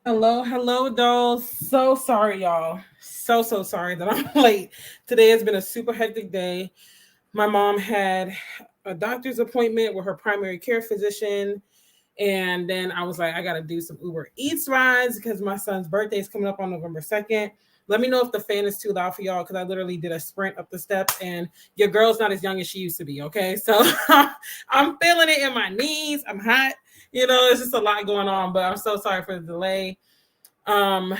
Hello, dolls. So sorry, y'all. So sorry that I'm late. Today has been a super hectic day. My mom had a doctor's appointment with her primary care physician. And then I was like, I got to do some Uber Eats rides because my son's birthday is coming up on November 2nd. Let me know if the fan is too loud for y'all because I literally did a sprint up the steps and your girl's not as young as she used to be. Okay. So I'm feeling it in my knees. I'm hot. It's just a lot going on, but I'm so sorry for the delay. Um,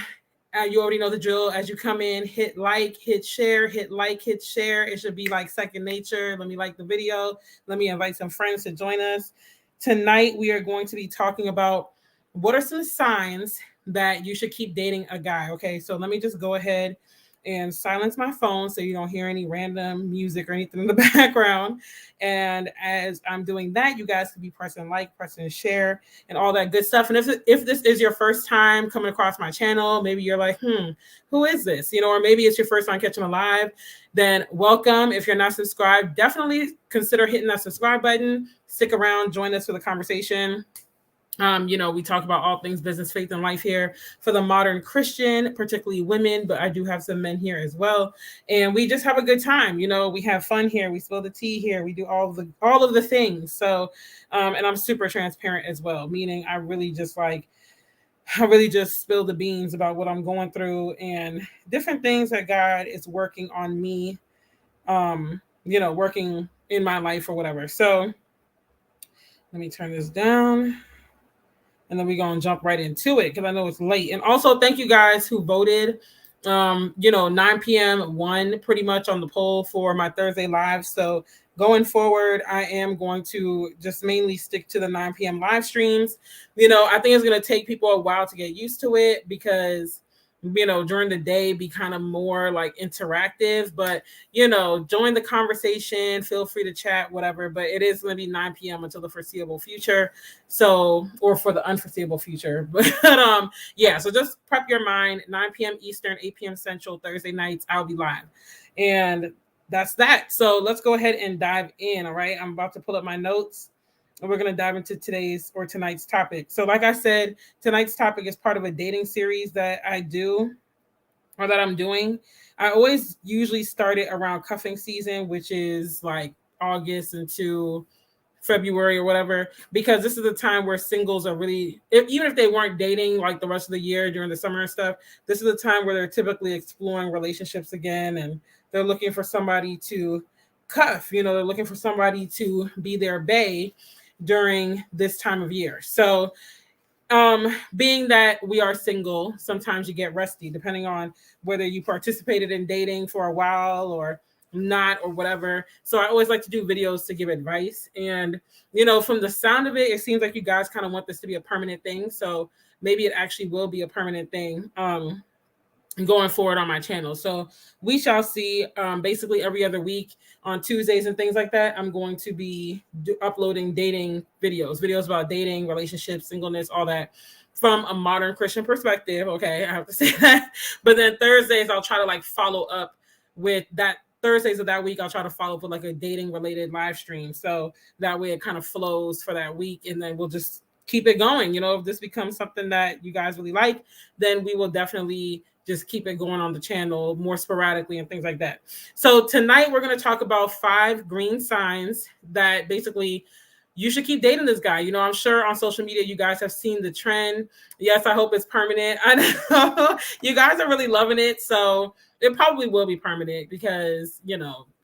you already know the drill. As you come in, hit like, hit share, hit like, hit share. It should be like second nature. Let me like the video. Let me invite some friends to join us. Tonight, we are going to be talking about what are some signs that you should keep dating a guy. Okay, so let me just go ahead and silence my phone so you don't hear any random music or anything in the background. And as I'm doing that, you guys can be pressing like, pressing share, and all that good stuff. And if this is your first time coming across my channel, maybe you're like, who is this? Or maybe it's your first time catching a live, then welcome. If you're not subscribed, definitely consider hitting that subscribe button. Stick around, join us for the conversation. We talk about all things business, faith, and life here for the modern Christian, particularly women, but I do have some men here as well. And we just have a good time. We have fun here. We spill the tea here. We do all of the things. So, and I'm super transparent as well, meaning I really just spill the beans about what I'm going through and different things that God is working on me, working in my life or whatever. So let me turn this down. And then we're going to jump right into it because I know it's late. And also, thank you guys who voted. 9 p.m. won pretty much on the poll for my Thursday live. So going forward, I am going to just mainly stick to the 9 p.m. live streams. I think it's going to take people a while to get used to it because during the day be kind of more like interactive, but join the conversation, feel free to chat, whatever, but it is going to be 9 p.m. until the foreseeable future. So, or for the unforeseeable future, but yeah, so just prep your mind. 9 p.m. Eastern, 8 p.m. Central, Thursday nights, I'll be live. And that's that. So let's go ahead and dive in. All right, I'm about to pull up my notes and we're going to dive into tonight's topic. So like I said, tonight's topic is part of a dating series that I do or that I'm doing. I always usually start it around cuffing season, which is like August into February or whatever, because this is the time where singles are really, even if they weren't dating like the rest of the year during the summer and stuff, this is the time where they're typically exploring relationships again and they're looking for somebody to cuff, they're looking for somebody to be their bae during this time of year. So being that we are single, sometimes you get rusty depending on whether you participated in dating for a while or not or whatever. So I always like to do videos to give advice. And, from the sound of it, it seems like you guys kind of want this to be a permanent thing. So maybe it actually will be a permanent thing. Going forward on my channel. So we shall see. Basically every other week on Tuesdays and things like that, I'm going to be uploading dating videos about dating, relationships, singleness, all that from a modern Christian perspective. Okay, I have to say that. But then Thursdays, I'll try to like follow up with that. Thursdays of that week, I'll try to follow up with like a dating related live stream. So that way it kind of flows for that week. And then we'll just keep it going. If this becomes something that you guys really like, then we will definitely just keep it going on the channel more sporadically and things like that. So tonight we're going to talk about 5 green signs that basically you should keep dating this guy. I'm sure on social media you guys have seen the trend. Yes, I hope it's permanent. I know you guys are really loving it. So it probably will be permanent because,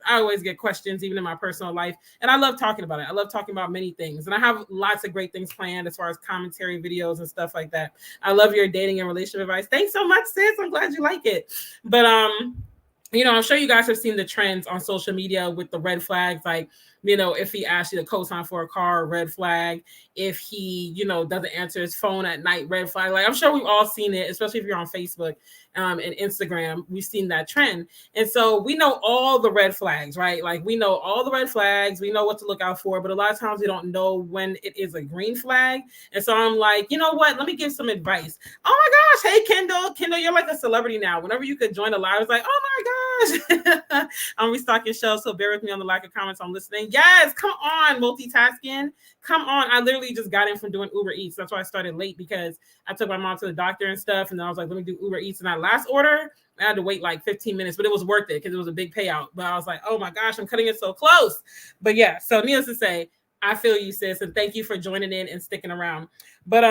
I always get questions even in my personal life. And I love talking about it. I love talking about many things. And I have lots of great things planned as far as commentary videos and stuff like that. I love your dating and relationship advice. Thanks so much, sis. I'm glad you like it. But I'm sure you guys have seen the trends on social media with the red flags, like, if he asks you to co-sign for a car, red flag. If he, doesn't answer his phone at night, red flag. Like, I'm sure we've all seen it, especially if you're on Facebook and Instagram. We've seen that trend. And so we know all the red flags, right? Like, we know all the red flags. We know what to look out for. But a lot of times we don't know when it is a green flag. And so I'm like, you know what? Let me give some advice. Oh my gosh. Hey, Kendall. Kendall, you're like a celebrity now. Whenever you could join a live, it's like, oh my gosh. I'm restocking shelves, so bear with me on the lack of comments. I'm listening. Yes, come on, multitasking. Come on. I literally just got in from doing Uber Eats. That's why I started late, because I took my mom to the doctor and stuff. And then I was like, let me do Uber Eats. And that last order, I had to wait like 15 minutes, but it was worth it because it was a big payout. But I was like, oh my gosh, I'm cutting it so close. But yeah, so needless to say, I feel you, sis. And thank you for joining in and sticking around. But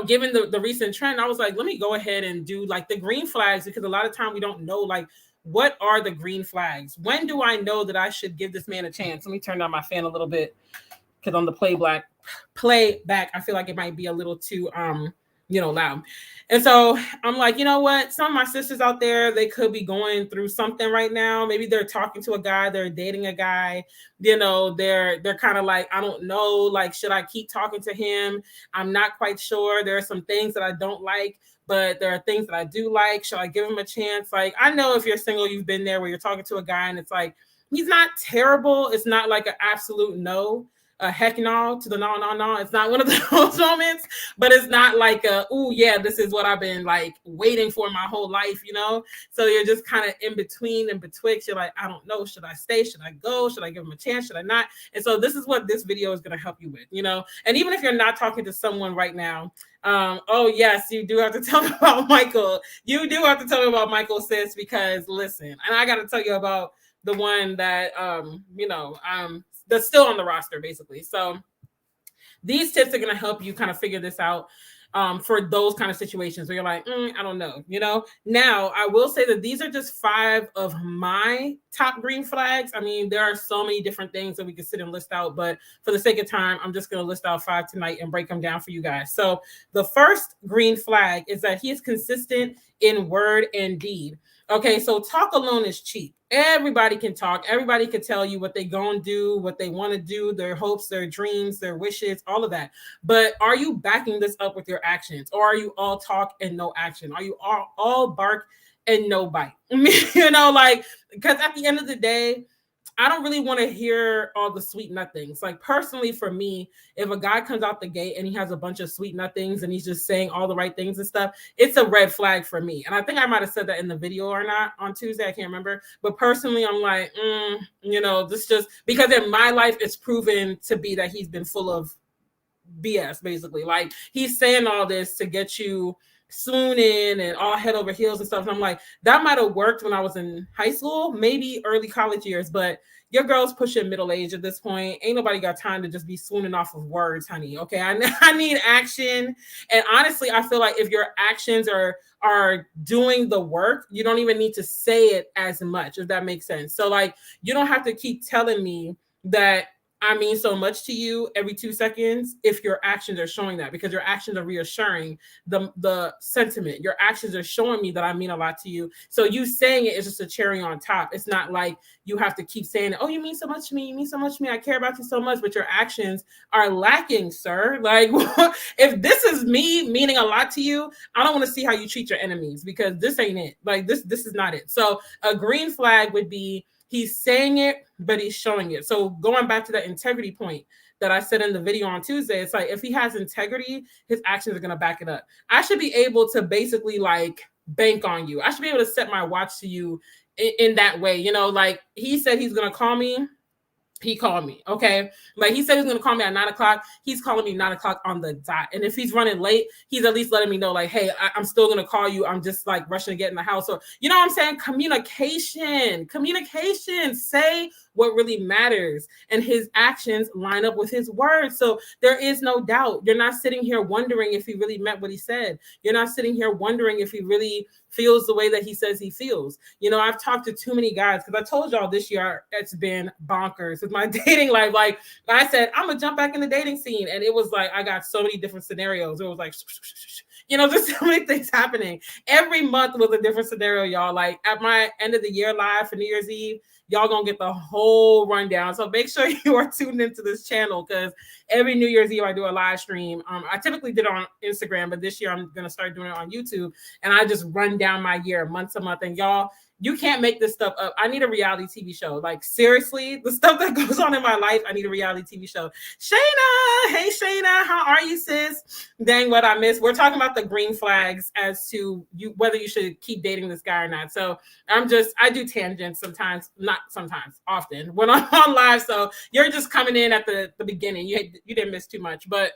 given the recent trend, I was like, let me go ahead and do like the green flags, because a lot of time we don't know, like, what are the green flags? When do I know that I should give this man a chance? Let me turn down my fan a little bit, because on the playback, I feel like it might be a little too loud. And so I'm like, you know what? Some of my sisters out there, they could be going through something right now. Maybe they're talking to a guy, they're dating a guy, they're kind of like, I don't know, like, should I keep talking to him? I'm not quite sure. There are some things that I don't like, but there are things that I do like. Should I give him a chance? Like, I know if you're single, you've been there where you're talking to a guy and it's like, he's not terrible. It's not like an absolute no. A heck no to the no. It's not one of those moments, but it's not like oh yeah, this is what I've been like waiting for my whole life, So you're just kind of in between and betwixt. You're like, I don't know, should I stay? Should I go? Should I give him a chance? Should I not? And so this is what this video is going to help you with, And even if you're not talking to someone right now, oh yes, you do have to tell me about Michael. You do have to tell me about Michael, sis, because listen, and I got to tell you about the one that that's still on the roster, basically. So these tips are going to help you kind of figure this out for those kind of situations where you're like, I don't know, Now, I will say that these are just 5 of my top green flags. I mean, there are so many different things that we could sit and list out, but for the sake of time, I'm just going to list out 5 tonight and break them down for you guys. So the first green flag is that he is consistent in word and deed. Okay, so talk alone is cheap. Everybody can talk. Everybody can tell you what they gonna do, what they want to do, their hopes, their dreams, their wishes, all of that. But are you backing this up with your actions, or are you all talk and no action? Are you all bark and no bite? Because at the end of the day, I don't really want to hear all the sweet nothings. Like, personally, for me, if a guy comes out the gate and he has a bunch of sweet nothings and he's just saying all the right things and stuff, it's a red flag for me. And I think I might have said that in the video or not on Tuesday. I can't remember. But personally, I'm like, this just, because in my life, it's proven to be that he's been full of BS, basically. Like, he's saying all this to get you swooning and all head over heels and stuff. And I'm like, that might have worked when I was in high school, maybe early college years, but your girl's pushing middle age at this point. Ain't nobody got time to just be swooning off of words, honey. Okay, I need action. And honestly, I feel like if your actions are doing the work, you don't even need to say it as much, if that makes sense. So like, you don't have to keep telling me that I mean so much to you every 2 seconds if your actions are showing that, because your actions are reassuring the sentiment. Your actions are showing me that I mean a lot to you. So you saying it is just a cherry on top. It's not like you have to keep saying it. Oh, you mean so much to me. You mean so much to me. I care about you so much, but your actions are lacking, sir. Like, if this is me meaning a lot to you, I don't want to see how you treat your enemies, because this ain't it. Like, this is not it. So a green flag would be, he's saying it, but he's showing it. So going back to that integrity point that I said in the video on Tuesday, it's like, if he has integrity, his actions are going to back it up. I should be able to basically like bank on you. I should be able to set my watch to you in that way. Like, he said he's going to call me. He called me. Okay. Like, he said he's going to call me at 9:00. He's calling me 9:00 on the dot. And if he's running late, he's at least letting me know, like, hey, I'm still going to call you. I'm just like rushing to get in the house. Or, you know what I'm saying? Communication, say what really matters, and his actions line up with his words. So there is no doubt. You're not sitting here wondering if he really meant what he said. You're not sitting here wondering if he really feels the way that he says he feels. I've talked to too many guys, because I told y'all this year it's been bonkers with my dating life. Like, I said, I'm gonna jump back in the dating scene, and it was like, I got so many different scenarios. It was like, just so many things happening. Every month was a different scenario, y'all. Like, at my end of the year live for New Year's Eve, y'all gonna get the whole rundown. So make sure you are tuned into this channel, because every New Year's Eve I do a live stream. I typically did it on Instagram, but this year I'm gonna start doing it on YouTube, and I just run down my year month to month. And y'all, you can't make this stuff up. I need a reality TV show. Like, seriously, the stuff that goes on in my life, I need a reality TV show. Shayna, hey Shayna, how are you, sis? Dang, what I missed. We're talking about the green flags as to whether you should keep dating this guy or not. So I do tangents sometimes, not sometimes, often when I'm on live. So you're just coming in at the beginning. You didn't miss too much, but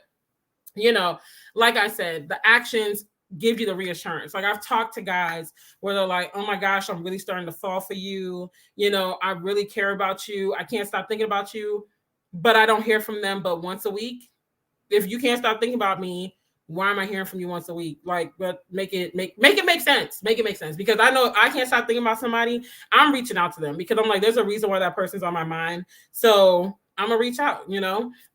like I said, the actions give you the reassurance. Like, I've talked to guys where they're like, oh my gosh, I'm really starting to fall for you. I really care about you. I can't stop thinking about you, but I don't hear from them but once a week. If you can't stop thinking about me, why am I hearing from you once a week? Like, but make it make sense. Make it make sense, because I know if I can't stop thinking about somebody, I'm reaching out to them, because I'm like, there's a reason why that person's on my mind. So I'm gonna reach out,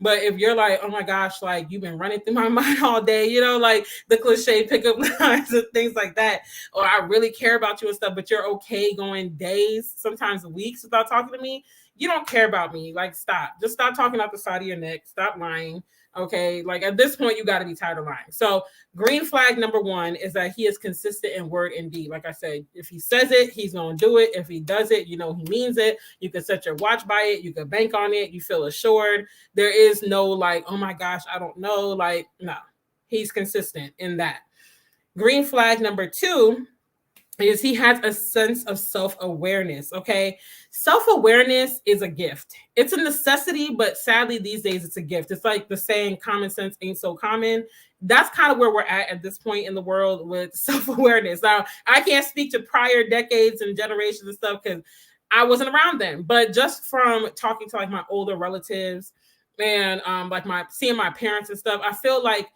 But if you're like, oh my gosh, like, you've been running through my mind all day, like the cliche pickup lines and things like that, or I really care about you and stuff, but you're okay going days, sometimes weeks without talking to me, you don't care about me. Like, stop. Just stop talking out the side of your neck. Stop lying. Okay, like, at this point, you got to be tired of lying. So green flag number 1 is that he is consistent in word and deed. Like I said, if he says it, he's going to do it. If he does it, he means it. You can set your watch by it. You can bank on it. You feel assured. There is no like, oh my gosh, I don't know. Like, no, he's consistent in that. Green flag number 2 is he has a sense of self-awareness. Okay. Self-awareness is a gift. It's a necessity, but sadly these days it's a gift. It's like the saying, common sense ain't so common. That's kind of where we're at this point in the world with self-awareness. Now, I can't speak to prior decades and generations and stuff because I wasn't around then, but just from talking to like my older relatives and like seeing my parents and stuff, I feel like,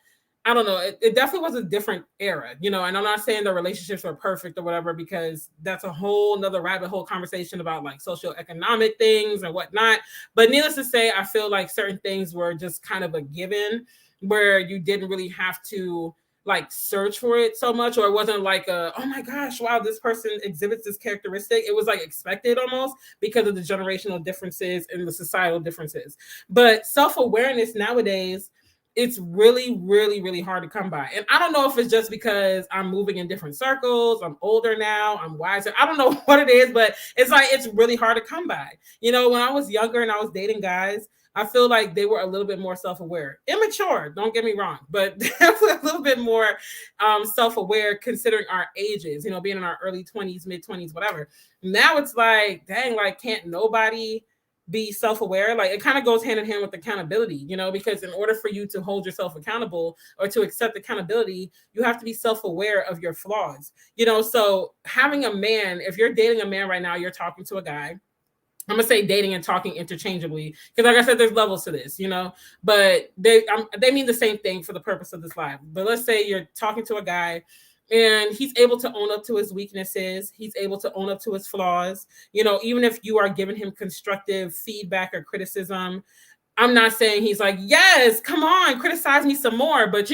I don't know, it definitely was a different era, and I'm not saying the relationships were perfect or whatever, because that's a whole nother rabbit hole conversation about like socioeconomic things and whatnot. But needless to say, I feel like certain things were just kind of a given, where you didn't really have to like search for it so much, or it wasn't like oh my gosh, wow, this person exhibits this characteristic. It was like expected almost because of the generational differences and the societal differences. But self-awareness nowadays, it's really, really, really hard to come by. And I don't know if it's just because I'm moving in different circles. I'm older now. I'm wiser. I don't know what it is, but it's like, it's really hard to come by. When I was younger and I was dating guys, I feel like they were a little bit more self-aware, immature, don't get me wrong, but definitely a little bit more self-aware considering our ages, being in our early 20s, mid 20s, whatever. Now it's like, dang, like, can't nobody be self-aware? Like, it kind of goes hand in hand with accountability, because in order for you to hold yourself accountable or to accept accountability, you have to be self-aware of your flaws, so having a man, if you're dating a man right now, you're talking to a guy, I'm gonna say dating and talking interchangeably, because like I said, there's levels to this, but they mean the same thing for the purpose of this live. But let's say you're talking to a guy and he's able to own up to his weaknesses. He's able to own up to his flaws. Even if you are giving him constructive feedback or criticism, I'm not saying he's like, yes, come on, criticize me some more. But,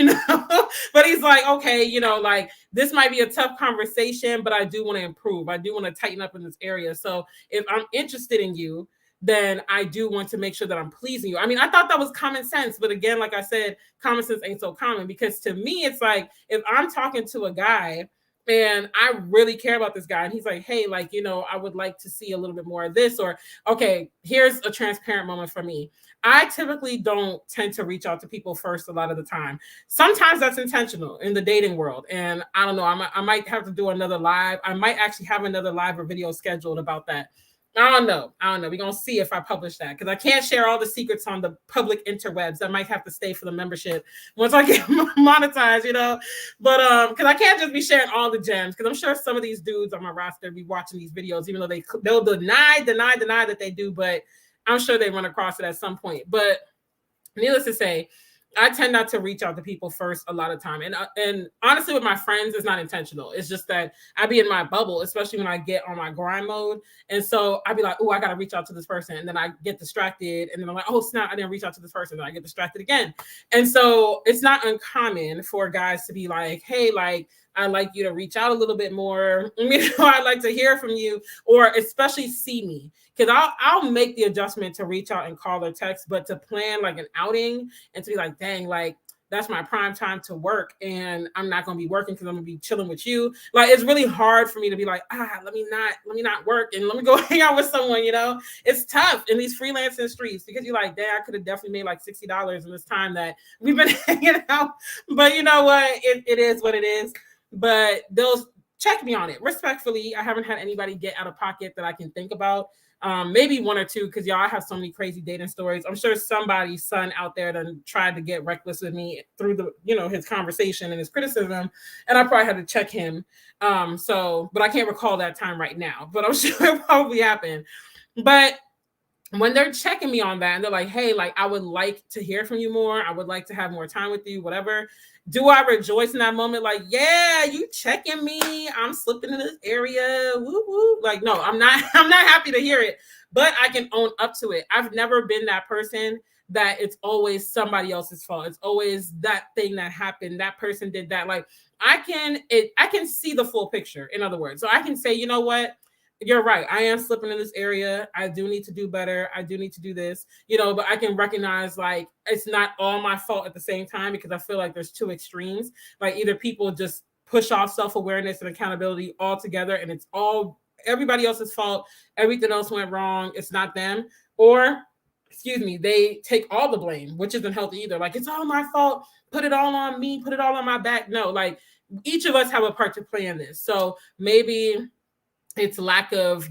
but he's like, okay, like, this might be a tough conversation, but I do want to improve. I do want to tighten up in this area. So if I'm interested in you, then I do want to make sure that I'm pleasing you. I mean, I thought that was common sense. But again, like I said, common sense ain't so common, because to me, it's like, if I'm talking to a guy and I really care about this guy and he's like, hey, like, I would like to see a little bit more of this, or, okay, here's a transparent moment for me. I typically don't tend to reach out to people first a lot of the time. Sometimes that's intentional in the dating world. And I don't know, I might have to do another live. I might actually have another live or video scheduled about that. I don't know. We're going to see if I publish that, because I can't share all the secrets on the public interwebs. I might have to stay for the membership once I get monetized, But because I can't just be sharing all the gems, because I'm sure some of these dudes on my roster be watching these videos, even though they'll deny that they do, but I'm sure they run across it at some point. But needless to say, I tend not to reach out to people first a lot of time. And honestly, with my friends, it's not intentional. It's just that I be in my bubble, especially when I get on my grind mode. And so I'd be like, oh, I got to reach out to this person. And then I get distracted. And then I'm like, oh, snap, I didn't reach out to this person. And I get distracted again. And so it's not uncommon for guys to be like, hey, like, I'd like you to reach out a little bit more. I'd like to hear from you, or especially see me. Because I'll make the adjustment to reach out and call or text, but to plan like an outing and to be like, dang, like, that's my prime time to work, and I'm not going to be working because I'm going to be chilling with you. Like, it's really hard for me to be like, let me not work and let me go hang out with someone. It's tough in these freelancing streets because you're like, dang, I could have definitely made like $60 in this time that we've been hanging out. But you know what? It is what it is. But they'll check me on it respectfully. I haven't had anybody get out of pocket that I can think about. Maybe one or two, because y'all, I have so many crazy dating stories. I'm sure somebody's son out there done tried to get reckless with me through his conversation and his criticism, and I probably had to check him. But I can't recall that time right now, but I'm sure it probably happened. But when they're checking me on that and they're like, hey, like, I would like to hear from you more. I would like to have more time with you, whatever. Do I rejoice in that moment? Like, yeah, you checking me. I'm slipping in this area. Woo woo. Like, no, I'm not happy to hear it, but I can own up to it. I've never been that person that it's always somebody else's fault. It's always that thing that happened. That person did that. Like, I can see the full picture, in other words. So I can say, you know what? You're right. I am slipping in this area. I do need to do better. I do need to do this, but I can recognize like it's not all my fault at the same time, because I feel like there's two extremes. Like, either people just push off self-awareness and accountability altogether and it's all everybody else's fault. Everything else went wrong. It's not them. Or, they take all the blame, which isn't healthy either. Like, it's all my fault. Put it all on me. Put it all on my back. No, like, each of us have a part to play in this. So maybe it's lack of,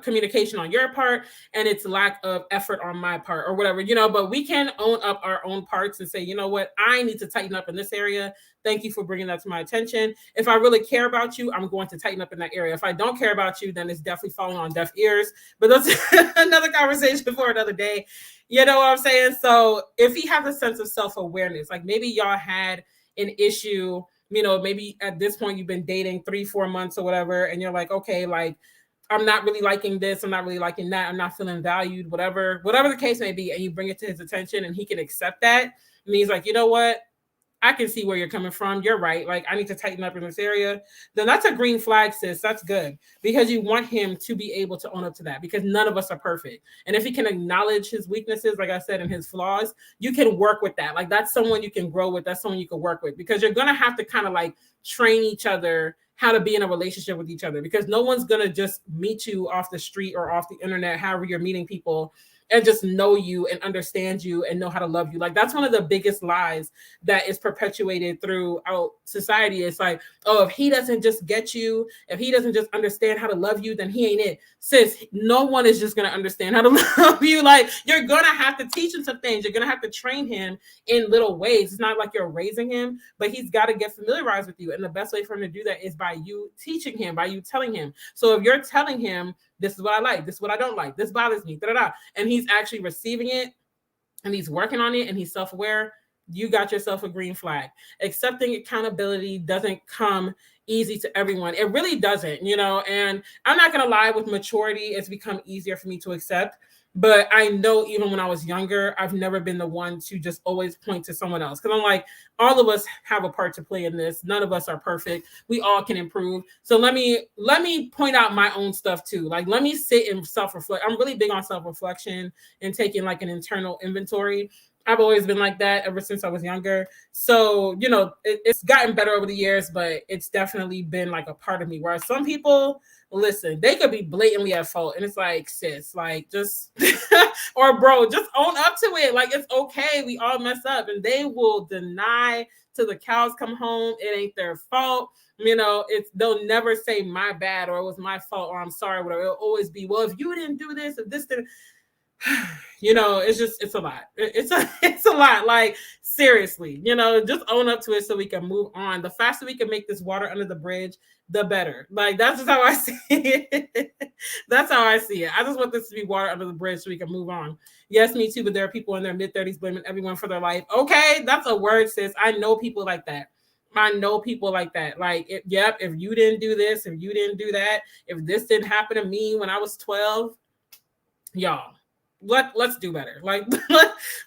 communication on your part, and it's lack of effort on my part, or whatever, but we can own up our own parts and say, you know what, I need to tighten up in this area. Thank you for bringing that to my attention. If I really care about you, I'm going to tighten up in that area. If I don't care about you, then it's definitely falling on deaf ears. But that's another conversation for another day. You know what I'm saying? So if he has a sense of self-awareness, like maybe y'all had an issue, maybe at this point you've been dating 3-4 months or whatever, and you're like, okay, like, I'm not really liking this. I'm not really liking that. I'm not feeling valued, whatever the case may be. And you bring it to his attention and he can accept that. And he's like, you know what? I can see where you're coming from. You're right. Like, I need to tighten up in this area. Then that's a green flag, sis. That's good, because you want him to be able to own up to that, because none of us are perfect. And if he can acknowledge his weaknesses, like I said, and his flaws, you can work with that. Like, that's someone you can grow with. That's someone you can work with, because you're going to have to kind of like train each other how to be in a relationship with each other, because no one's going to just meet you off the street or off the internet, however you're meeting people, and just know you and understand you and know how to love you. Like, that's one of the biggest lies that is perpetuated throughout society. It's like, oh, if he doesn't just get you, if he doesn't just understand how to love you, then he ain't it. Sis, no one is just going to understand how to love you. Like, you're going to have to teach him some things. You're going to have to train him in little ways. It's not like you're raising him, but he's got to get familiarized with you. And the best way for him to do that is by you teaching him, by you telling him. So if you're telling him, this is what I like, this is what I don't like, this bothers me, and he's actually receiving it and he's working on it and he's self-aware, you got yourself a green flag. Accepting accountability doesn't come easy to everyone. It really doesn't, and I'm not going to lie, with maturity, it's become easier for me to accept. But I know even when I was younger, I've never been the one to just always point to someone else. Because I'm like, all of us have a part to play in this. None of us are perfect. We all can improve. So let me point out my own stuff too. Like, let me sit and self-reflect. I'm really big on self-reflection and taking like an internal inventory. I've always been like that ever since I was younger. So, it's gotten better over the years, but it's definitely been like a part of me. Whereas some people, listen, they could be blatantly at fault. And it's like, sis, like, just, or bro, just own up to it. Like, it's okay. We all mess up, and they will deny till the cows come home. It ain't their fault. They'll never say my bad, or it was my fault, or I'm sorry, whatever. It'll always be, well, if you didn't do this, if this didn't, it's a lot. It's a lot. Like, seriously, just own up to it so we can move on. The faster we can make this water under the bridge, the better. Like, that's just how I see it. That's how I see it. I just want this to be water under the bridge so we can move on. Yes, me too, but there are people in their mid-30s blaming everyone for their life. Okay, that's a word, sis. I know people like that. Like, if you didn't do this, if you didn't do that, if this didn't happen to me when I was 12, y'all, let's do better. Like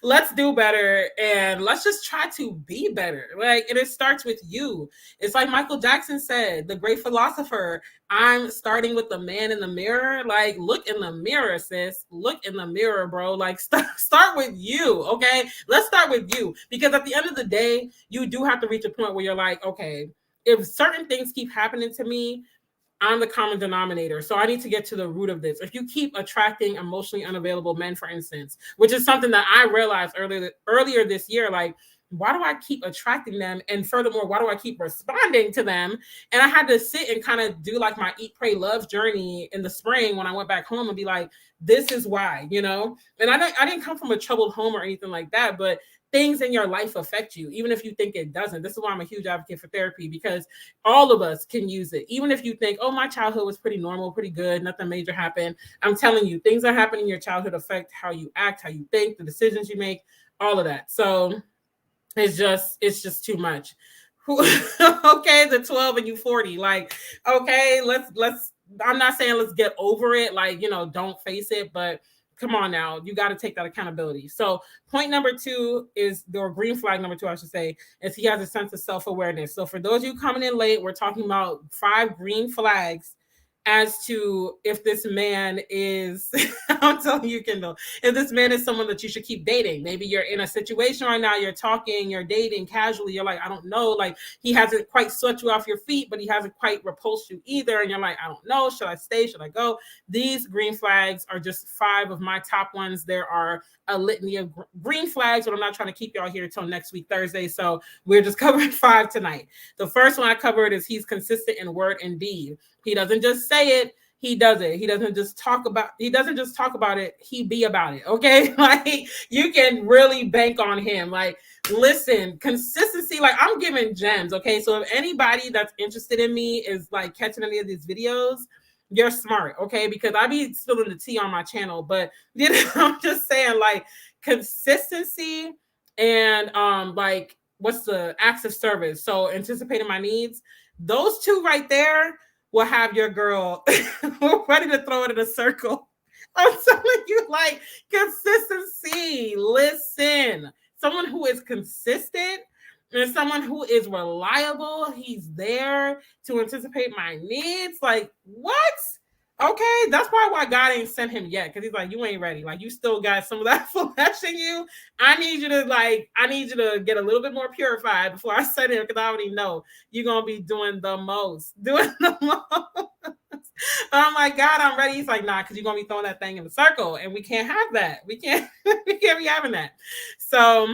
let's do better, and let's just try to be better. Like, and it starts with you. It's like Michael Jackson said, the great philosopher, I'm starting with the man in the mirror. Like, look in the mirror, sis. Look in the mirror, bro. Like, start with you. Okay, let's start with you, because at the end of the day, you do have to reach a point where you're like, okay, if certain things keep happening to me, I'm the common denominator. So I need to get to the root of this. If you keep attracting emotionally unavailable men, for instance, which is something that I realized earlier this year, like, why do I keep attracting them? And furthermore, why do I keep responding to them? And I had to sit and kind of do like my eat, pray, love journey in the spring when I went back home and be like, this is why, you know? And I didn't come from a troubled home or anything like that, but things in your life affect you, even if you think it doesn't. This is why I'm a huge advocate for therapy, because all of us can use it. Even if you think, oh, my childhood was pretty normal, pretty good, nothing major happened. I'm telling you, things that happen in your childhood affect how you act, how you think, the decisions you make, all of that. So it's just too much. Okay, the 12 and you 40. Like, okay, let's I'm not saying let's get over it, like, you know, don't face it, but come on now, you got to take that accountability. So point number 2 is, or green flag number 2, I should say, is he has a sense of self-awareness. So for those of you coming in late, we're talking about 5 green flags as to if this man is, I'm telling you, Kendall, if this man is someone that you should keep dating. Maybe you're in a situation right now, you're talking, you're dating casually, you're like, I don't know, like, he hasn't quite swept you off your feet, but he hasn't quite repulsed you either. And you're like, I don't know, should I stay, should I go? These green flags are just 5 of my top ones. There are a litany of green flags, but I'm not trying to keep y'all here till next week, Thursday. So we're just covering 5 tonight. The first one I covered is he's consistent in word and deed. He doesn't just say it, he does it. He doesn't just talk about it, he be about it. Okay. Like, you can really bank on him. Like, listen, consistency, like, I'm giving gems. Okay. So if anybody that's interested in me is like catching any of these videos, you're smart. Okay. Because I be spilling the tea on my channel, but you know, I'm just saying, like, consistency and like, what's the acts of service? So anticipating my needs, those 2 right there will have your girl ready to throw it in a circle. I'm telling you, like, consistency. Listen, someone who is consistent and someone who is reliable, he's there to anticipate my needs. Like, what? Okay, that's probably why God ain't sent him yet, because he's like, you ain't ready. Like, you still got some of that flesh in you. I need you to get a little bit more purified before I send him, because I already know you're gonna be doing the most. I'm like, God, I'm ready. He's like, nah, because you're gonna be throwing that thing in the circle, and we can't have that. We can't be having that. So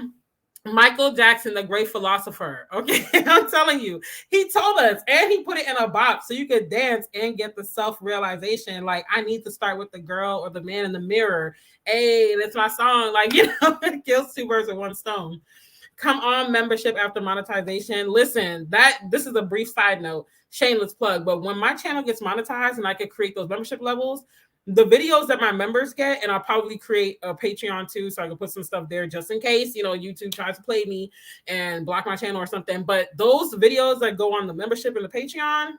Michael Jackson, the great philosopher. Okay, I'm telling you, he told us, and he put it in a box so you could dance and get the self-realization. Like, I need to start with the girl or the man in the mirror. Hey, that's my song. Like, you know, it kills 2 birds with 1 stone. Come on, membership after monetization. Listen, this is a brief side note, shameless plug, but when my channel gets monetized and I can create those membership levels, the videos that my members get, and I'll probably create a Patreon too, so I can put some stuff there just in case, you know, YouTube tries to play me and block my channel or something. But those videos that go on the membership and the Patreon,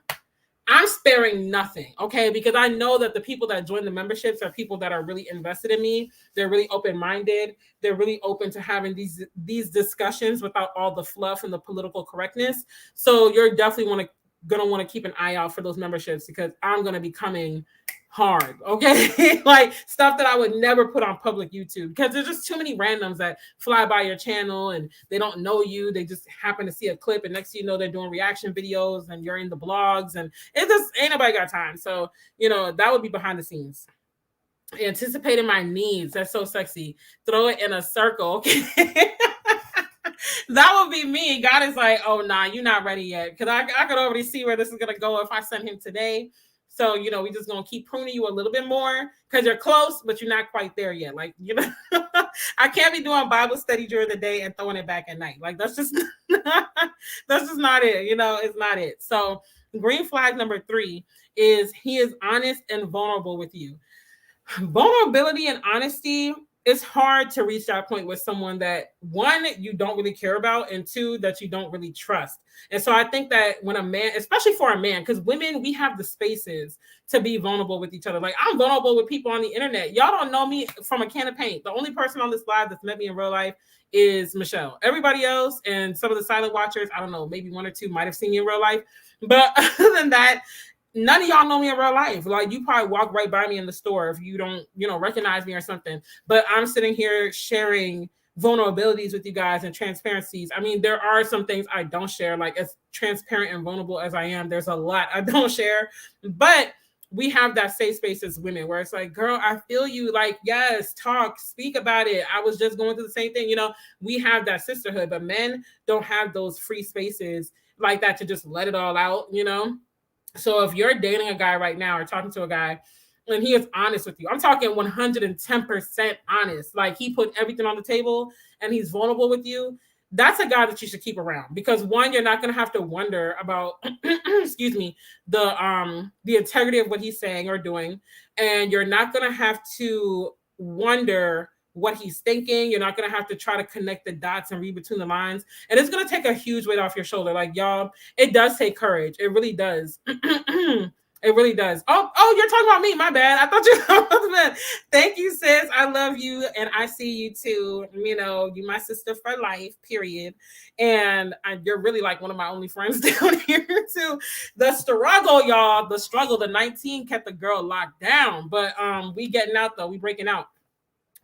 I'm sparing nothing, okay? Because I know that the people that join the memberships are people that are really invested in me. They're really open-minded. They're really open to having these discussions without all the fluff and the political correctness. So you're definitely gonna want to keep an eye out for those memberships, because I'm gonna be coming hard, okay? Like, stuff that I would never put on public YouTube, because there's just too many randoms that fly by your channel and they don't know you. They just happen to see a clip, and next thing you know, they're doing reaction videos and you're in the blogs, and it just ain't nobody got time. So, you know, that would be behind the scenes. Anticipating my needs, that's so sexy. Throw it in a circle, okay? That would be me. God is like, oh, nah, you're not ready yet, because I could already see where this is gonna go if I send him today. So, you know, we just going to keep pruning you a little bit more, because you're close, but you're not quite there yet. Like, you know, I can't be doing Bible study during the day and throwing it back at night. Like, that's just not it. You know, it's not it. So green flag number 3 is he is honest and vulnerable with you. Vulnerability and honesty it's hard to reach that point with someone that, one, you don't really care about, and two, that you don't really trust. And so I think that when a man, especially for a man, because women, we have the spaces to be vulnerable with each other. Like, I'm vulnerable with people on the internet. Y'all don't know me from a can of paint. The only person on this live that's met me in real life is Michelle. Everybody else and some of the silent watchers, I don't know, maybe one or two might have seen me in real life. But other than that, none of y'all know me in real life. Like, you probably walk right by me in the store if you don't, recognize me or something. But I'm sitting here sharing vulnerabilities with you guys and transparencies. I mean, there are some things I don't share, like as transparent and vulnerable as I am. There's a lot I don't share, but we have that safe space as women where it's like, girl, I feel you. Like, yes, talk, speak about it. I was just going through the same thing. We have that sisterhood, but men don't have those free spaces like that to just let it all out, So if you're dating a guy right now or talking to a guy and he is honest with you, I'm talking 110% honest, like he put everything on the table and he's vulnerable with you, that's a guy that you should keep around. Because one, you're not going to have to wonder about, excuse me, the integrity of what he's saying or doing. And you're not going to have to wonder what he's thinking. You're not going to have to try to connect the dots and read between the lines. And it's going to take a huge weight off your shoulder. Like, y'all, it does take courage. It really does. It really does. Oh, you're talking about me. My bad. I thought you were talking about men. Thank you, sis. I love you. And I see you too. You my sister for life, period. And you're really like one of my only friends down here too. The struggle, y'all, the 19 kept the girl locked down. But we getting out though. We breaking out.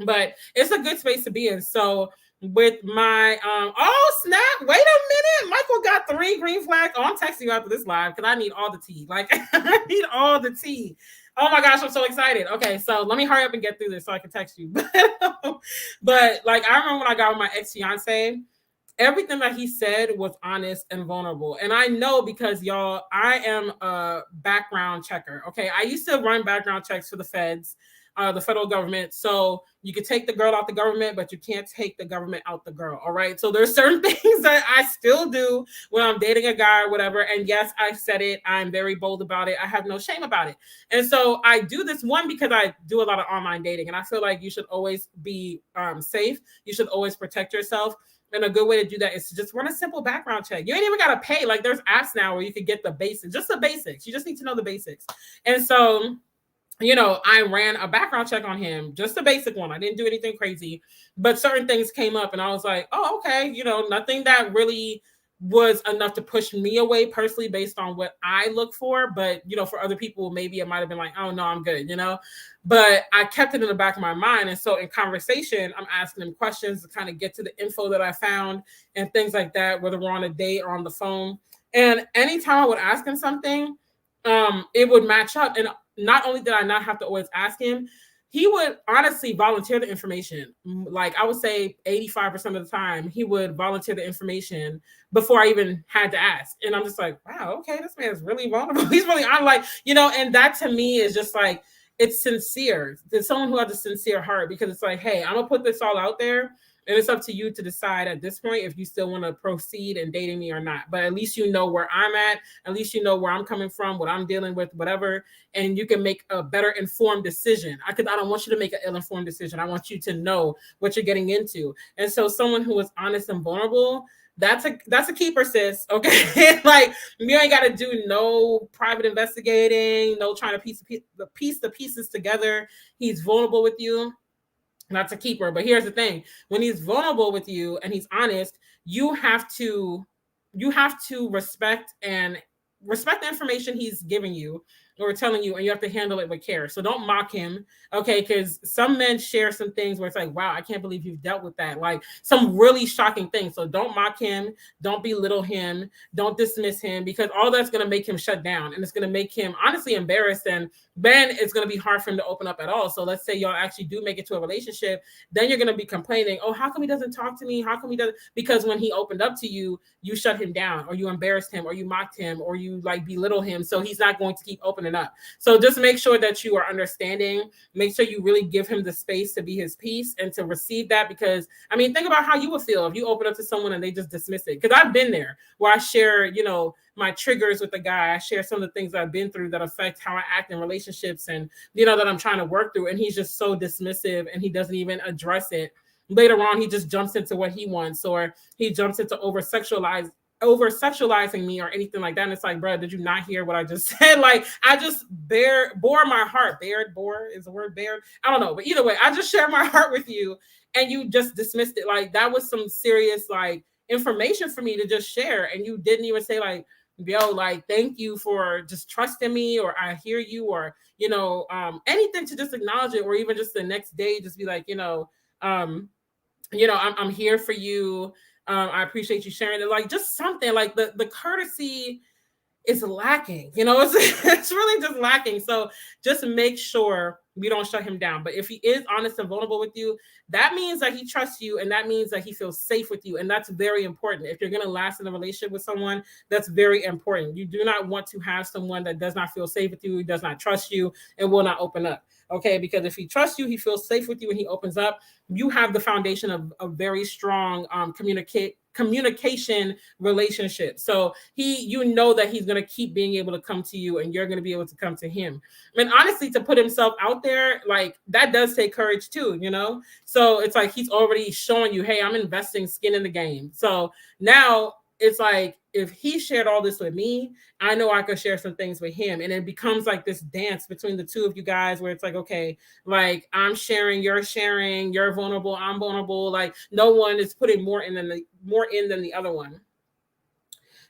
But it's a good space to be in. So with my oh snap, wait a minute, Michael got 3 green flags. I'm texting you after this live because I need all the tea. Like, I need all the tea. Oh my gosh, I'm so excited. Okay, so let me hurry up and get through this so I can text you. But like, I remember when I got with my ex-fiance, everything that he said was honest and vulnerable. And I know because, y'all, I am a background checker. Okay, I used to run background checks for the feds, the federal government. So you could take the girl out the government, but you can't take the government out the girl. All right. So there's certain things that I still do when I'm dating a guy or whatever. And yes, I said it. I'm very bold about it. I have no shame about it. And so I do this, one, because I do a lot of online dating. And I feel like you should always be safe. You should always protect yourself. And a good way to do that is to just run a simple background check. You ain't even got to pay. Like, there's apps now where you could get the basics, just the basics. You just need to know the basics. And so, I ran a background check on him, just a basic one. I didn't do anything crazy, but certain things came up and I was like, oh, okay. Nothing that really was enough to push me away personally based on what I look for. But, for other people, maybe it might've been like, oh no, I'm good, but I kept it in the back of my mind. And so in conversation, I'm asking him questions to kind of get to the info that I found and things like that, whether we're on a date or on the phone. And anytime I would ask him something, it would match up. And not only did I not have to always ask him, he would honestly volunteer the information. Like, I would say 85% of the time, he would volunteer the information before I even had to ask. And I'm just like, wow, okay, this man is really vulnerable. He's really, I'm like, and that to me is just like, it's sincere. There's someone who has a sincere heart, because it's like, hey, I'm gonna put this all out there. And it's up to you to decide at this point if you still want to proceed in dating me or not. But at least you know where I'm at. At least you know where I'm coming from, what I'm dealing with, whatever. And you can make a better informed decision. I don't want you to make an ill-informed decision. I want you to know what you're getting into. And so someone who is honest and vulnerable, that's a keeper, sis. Okay. Like, you ain't got to do no private investigating, no trying to piece the pieces together. He's vulnerable with you. That's a keeper. But here's the thing. When he's vulnerable with you and he's honest, you have to respect the information he's giving you or telling you, and you have to handle it with care. So don't mock him, okay? Because some men share some things where it's like, wow, I can't believe you've dealt with that. Like, some really shocking things. So don't mock him. Don't belittle him. Don't dismiss him, because all that's going to make him shut down, and it's going to make him honestly embarrassed. And then it's going to be hard for him to open up at all. So let's say y'all actually do make it to a relationship. Then you're going to be complaining, oh, how come he doesn't talk to me? How come he doesn't? Because when he opened up to you, you shut him down, or you embarrassed him, or you mocked him, or you like belittle him. So he's not going to keep opening up. So just make sure that you are understanding. Make sure you really give him the space to be his peace and to receive that. Because, I mean, think about how you would feel if you open up to someone and they just dismiss it. Because I've been there where I share, my triggers with the guy. I share some of the things that I've been through that affect how I act in relationships, and you know, that I'm trying to work through. And he's just so dismissive, and he doesn't even address it. Later on, he just jumps into what he wants, or he jumps into over sexualizing me or anything like that. And it's like, bro, did you not hear what I just said? Like, I just bore my heart. Bore is the word bared. I don't know. But either way, I just shared my heart with you and you just dismissed it. Like, that was some serious, like, information for me to just share. And you didn't even say, like, yo, like, thank you for just trusting me, or I hear you, or, you know, anything to just acknowledge it, or even just the next day, just be like, I'm here for you. I appreciate you sharing it. Like, just something like the courtesy is lacking. You know, it's really just lacking. So just make sure we don't shut him down. But if he is honest and vulnerable with you, that means that he trusts you, and that means that he feels safe with you. And that's very important. If you're going to last in a relationship with someone, that's very important. You do not want to have someone that does not feel safe with you, does not trust you, and will not open up. Okay, because if he trusts you, he feels safe with you, and he opens up, you have the foundation of a very strong communication relationship. So you know that he's going to keep being able to come to you, and you're going to be able to come to him. And honestly, to put himself out there, like, that does take courage too, you know? So it's like, he's already showing you, hey, I'm investing skin in the game. So now it's like, if he shared all this with me, I know I could share some things with him. And it becomes like this dance between the two of you guys, where it's like, okay, like, I'm sharing, you're vulnerable, I'm vulnerable. Like, no one is putting more in than the other one.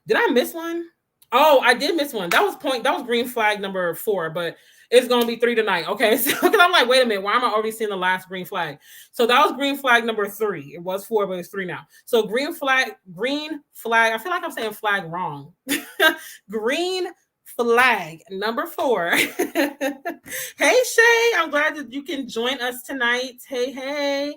Did I miss one? Oh, I did miss one. That was green flag number 4, but it's gonna be 3 tonight. Okay, so because I'm like, wait a minute, why am I already seeing the last green flag? So that was green flag number 3. It was 4, but it's 3 now. So green flag. I feel like I'm saying flag wrong. Green flag number 4. Hey Shay, I'm glad that you can join us tonight. Hey.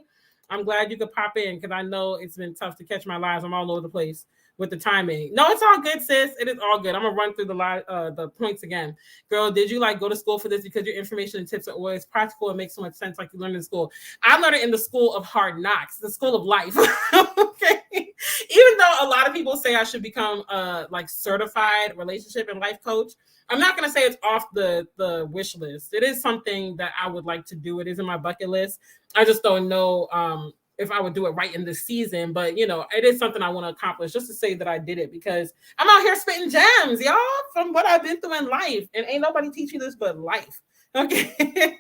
I'm glad you could pop in, because I know it's been tough to catch my lives. I'm all over the place with the timing. No, it's all good, sis. It is all good. I'm gonna run through the points again. Girl, did you like go to school for this? Because your information and tips are always practical and makes so much sense, like you learned in school. I learned it in the school of hard knocks, the school of life. Okay. Even though a lot of people say I should become a like certified relationship and life coach, I'm not gonna say it's off the wish list. It is something that I would like to do. It is in my bucket list. I just don't know if I would do it right in this season, but you know, it is something I want to accomplish, just to say that I did it, because I'm out here spitting gems, y'all, from what I've been through in life. And ain't nobody teach you this but life. Okay.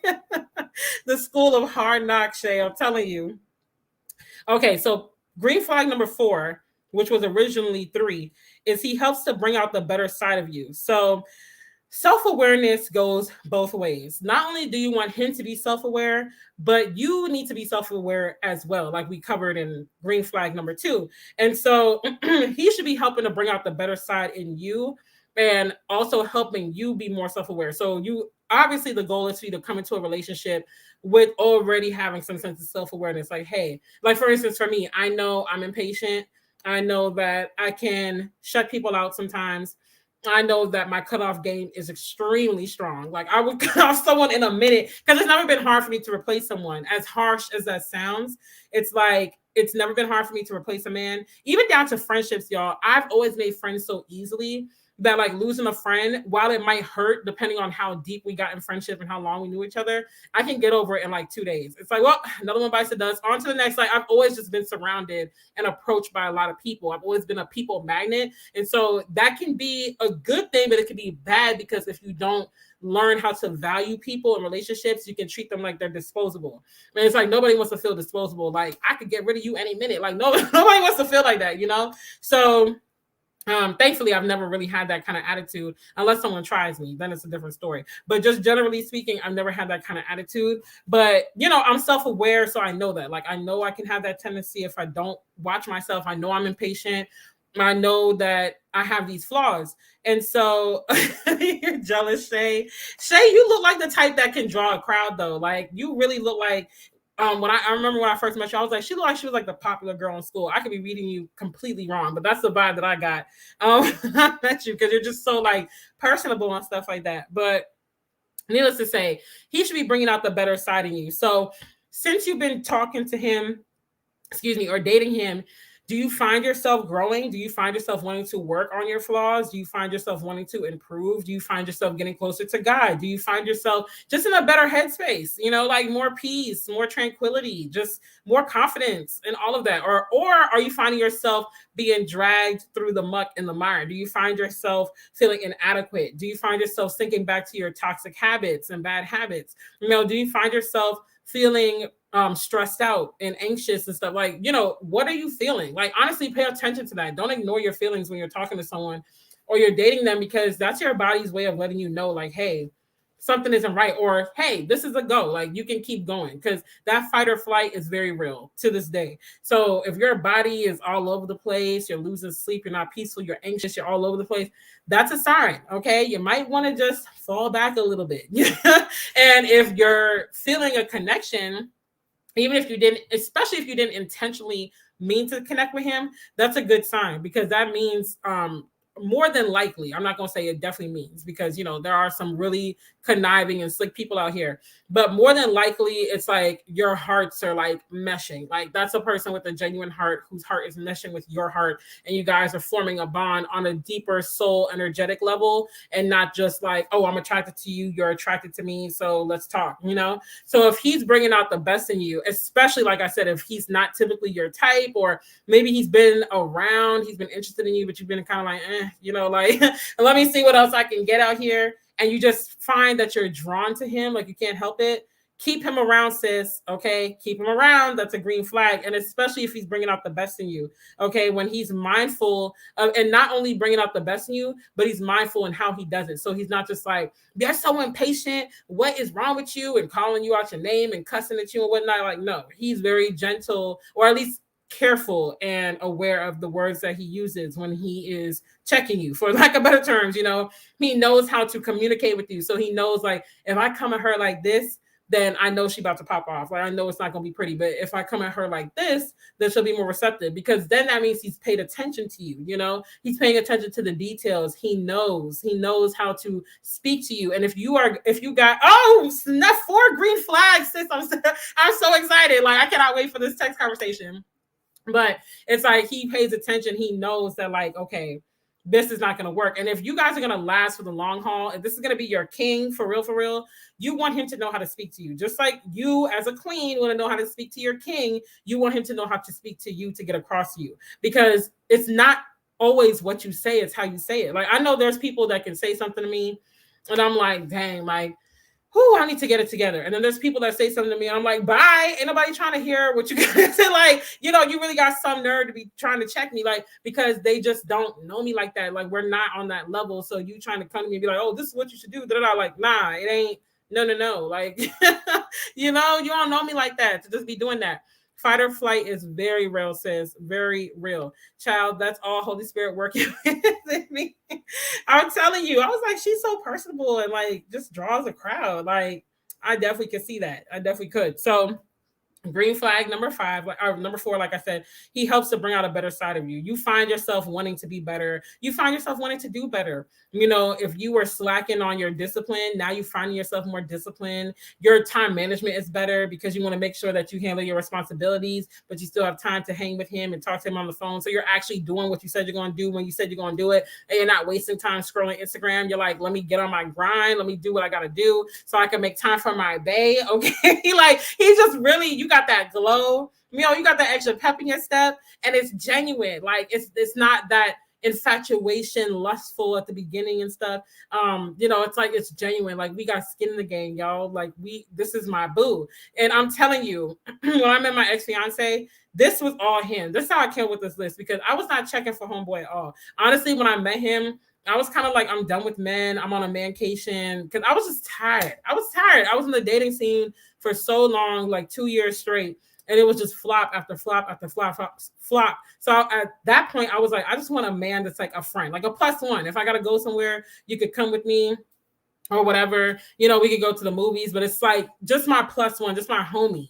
The school of hard knocks, Shay, I'm telling you. Okay, so green flag number 4, which was originally 3, is he helps to bring out the better side of you. So self-awareness goes both ways. Not only do you want him to be self-aware, but you need to be self-aware as well, like we covered in green flag number 2. And so he should be helping to bring out the better side in you, and also helping you be more self-aware. So you obviously, the goal is for you to come into a relationship with already having some sense of self-awareness. Like, hey, like for instance, for me, I know I'm impatient. I know that I can shut people out sometimes. I know that my cutoff game is extremely strong. Like, I would cut off someone in a minute, because it's never been hard for me to replace someone. As harsh as that sounds, it's like, it's never been hard for me to replace a man, even down to friendships, y'all. I've always made friends so easily that, like, losing a friend, while it might hurt, depending on how deep we got in friendship and how long we knew each other, I can get over it in like 2 days. It's like, well, another one bites the dust. On to the next. Like, I've always just been surrounded and approached by a lot of people. I've always been a people magnet. And so that can be a good thing, but it can be bad, because if you don't learn how to value people and relationships, you can treat them like they're disposable. And it's like, nobody wants to feel disposable. Like, I could get rid of you any minute. Like, nobody wants to feel like that, you know? So thankfully, I've never really had that kind of attitude, unless someone tries me, then it's a different story. But just generally speaking, I've never had that kind of attitude. But, you know, I'm self-aware, so I know that. Like, I know I can have that tendency if I don't watch myself. I know I'm impatient. I know that I have these flaws. And so you're jealous, Shay. Shay, you look like the type that can draw a crowd, though. Like, you really look like, when I remember when I first met you, I was like, she looked like she was like the popular girl in school. I could be reading you completely wrong, but that's the vibe that I got. I met you because you're just so like personable and stuff like that. But needless to say, he should be bringing out the better side in you. So since you've been talking to him, or dating him, Do you find yourself growing? Do you find yourself wanting to work on your flaws? Do you find yourself wanting to improve? Do you find yourself getting closer to God? Do you find yourself just in a better headspace, like more peace, more tranquility, just more confidence and all of that? Or are you finding yourself being dragged through the muck and the mire? Do you find yourself feeling inadequate? Do you find yourself sinking back to your toxic habits and bad habits? Do you find yourself feeling stressed out and anxious and stuff? Like, what are you feeling? Like, honestly, pay attention to that. Don't ignore your feelings when you're talking to someone or you're dating them, because that's your body's way of letting you know, like, hey, something isn't right, or hey, this is a go, like you can keep going, because that fight or flight is very real to this day. So if your body is all over the place, you're losing sleep, you're not peaceful, you're anxious, you're all over the place, that's a sign. Okay, you might want to just fall back a little bit. And if you're feeling a connection, even if you didn't, especially if you didn't intentionally mean to connect with him, that's a good sign, because that means more than likely, I'm not going to say it definitely means, because there are some really conniving and slick people out here, but more than likely it's like your hearts are like meshing. Like, that's a person with a genuine heart, whose heart is meshing with your heart, and you guys are forming a bond on a deeper soul energetic level, and not just like, oh, I'm attracted to you, you're attracted to me, so let's talk. So if he's bringing out the best in you, especially, like I said, if he's not typically your type, or maybe he's been around, he's been interested in you, but you've been kind of like, like let me see what else I can get out here, and you just find that you're drawn to him, like you can't help it, keep him around, sis. Okay, keep him around. That's a green flag. And especially if he's bringing out the best in you. Okay, when he's mindful of, and not only bringing out the best in you, but he's mindful in how he does it. So he's not just like, they're so impatient, what is wrong with you, and calling you out your name and cussing at you and whatnot. Like, no, he's very gentle, or at least careful and aware of the words that he uses when he is checking you, for lack of better terms. He knows how to communicate with you. So he knows, like, if I come at her like this, then I know she's about to pop off. Like, I know it's not going to be pretty, but if I come at her like this, then she'll be more receptive, because then that means he's paid attention to you. He's paying attention to the details. He knows how to speak to you. And if you got, not 4 green flags, sis, I'm so excited. Like, I cannot wait for this text conversation. But it's like, he pays attention. He knows that, like, okay, this is not going to work. And if you guys are going to last for the long haul, if this is going to be your king for real, you want him to know how to speak to you. Just like you as a queen want to know how to speak to your king, you want him to know how to speak to you, to get across to you. Because it's not always what you say, it's how you say it. Like, I know there's people that can say something to me and I'm like, dang, like, I need to get it together. And then there's people that say something to me and I'm like, bye. Ain't nobody trying to hear what you got to say. Like, you really got some nerve to be trying to check me, like, because they just don't know me like that. Like, we're not on that level. So you trying to come to me and be like, oh, this is what you should do. Like, nah, it ain't. No. Like, you don't know me like that to just be doing that. Fight or flight is very real, sis. Very real. Child, that's all Holy Spirit working with me. I'm telling you, I was like, she's so personable and like just draws a crowd. Like, I definitely could see that. I definitely could. So green flag number 5, or number 4, like I said, he helps to bring out a better side of you. You find yourself wanting to be better. You find yourself wanting to do better. If you were slacking on your discipline, now you find yourself more disciplined. Your time management is better because you want to make sure that you handle your responsibilities, but you still have time to hang with him and talk to him on the phone. So you're actually doing what you said you're going to do when you said you're going to do it, and you're not wasting time scrolling Instagram. You're like, let me get on my grind. Let me do what I got to do so I can make time for my bae. Okay. Like, he's just really, you got that glow, you got that extra pep in your step, and it's genuine. Like, it's not that infatuation, lustful at the beginning and stuff. It's like, it's genuine. Like, we got skin in the game, y'all. Like, this is my boo. And I'm telling you, when I met my ex-fiance, this was all him. This is how I came with this list, because I was not checking for homeboy at all. Honestly, when I met him, I was kind of like, I'm done with men. I'm on a mancation, because I was just tired. I was in the dating scene for so long, like 2 years straight. And it was just flop after flop after flop. So at that point, I was like, I just want a man that's like a friend, like a +1. If I got to go somewhere, you could come with me or whatever. We could go to the movies, but it's like just my +1, just my homie,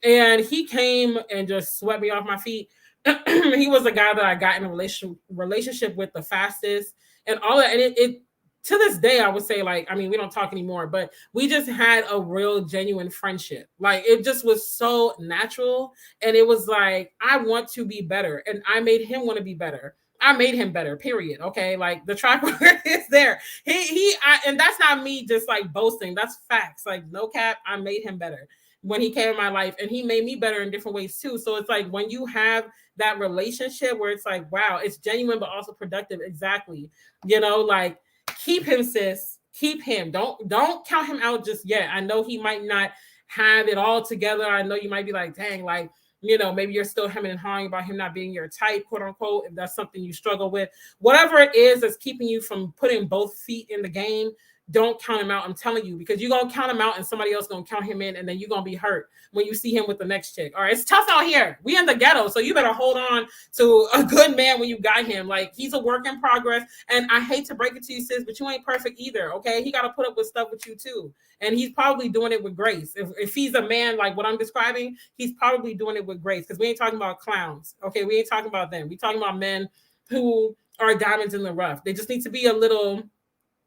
And he came and just swept me off my feet. He was the guy that I got in a relationship with the fastest and all that. And it to this day, I would say, like, I mean, we don't talk anymore, but we just had a real genuine friendship. Like, it just was so natural. And it was like, I want to be better. And I made him want to be better. I made him better, period. Okay. Like, the track record is there. And that's not me just like boasting. That's facts. Like, no cap, I made him better when he came in my life, and he made me better in different ways too. So it's like, when you have that relationship where it's like, wow, it's genuine, but also productive. Exactly. Like, keep him, sis. Keep him. Don't count him out just yet. I know he might not have it all together. I know you might be like, dang, like, maybe you're still hemming and hawing about him not being your type, quote unquote, if that's something you struggle with. Whatever it is that's keeping you from putting both feet in the game, don't count him out. I'm telling you, because you're going to count him out and somebody else going to count him in, and then you're going to be hurt when you see him with the next chick. All right. It's tough out here. We in the ghetto. So you better hold on to a good man when you got him. Like, he's a work in progress. And I hate to break it to you, sis, but you ain't perfect either. Okay. He got to put up with stuff with you too. And he's probably doing it with grace. If he's a man like what I'm describing, he's probably doing it with grace, because we ain't talking about clowns. Okay. We ain't talking about them. We talking about men who are diamonds in the rough. They just need to be a little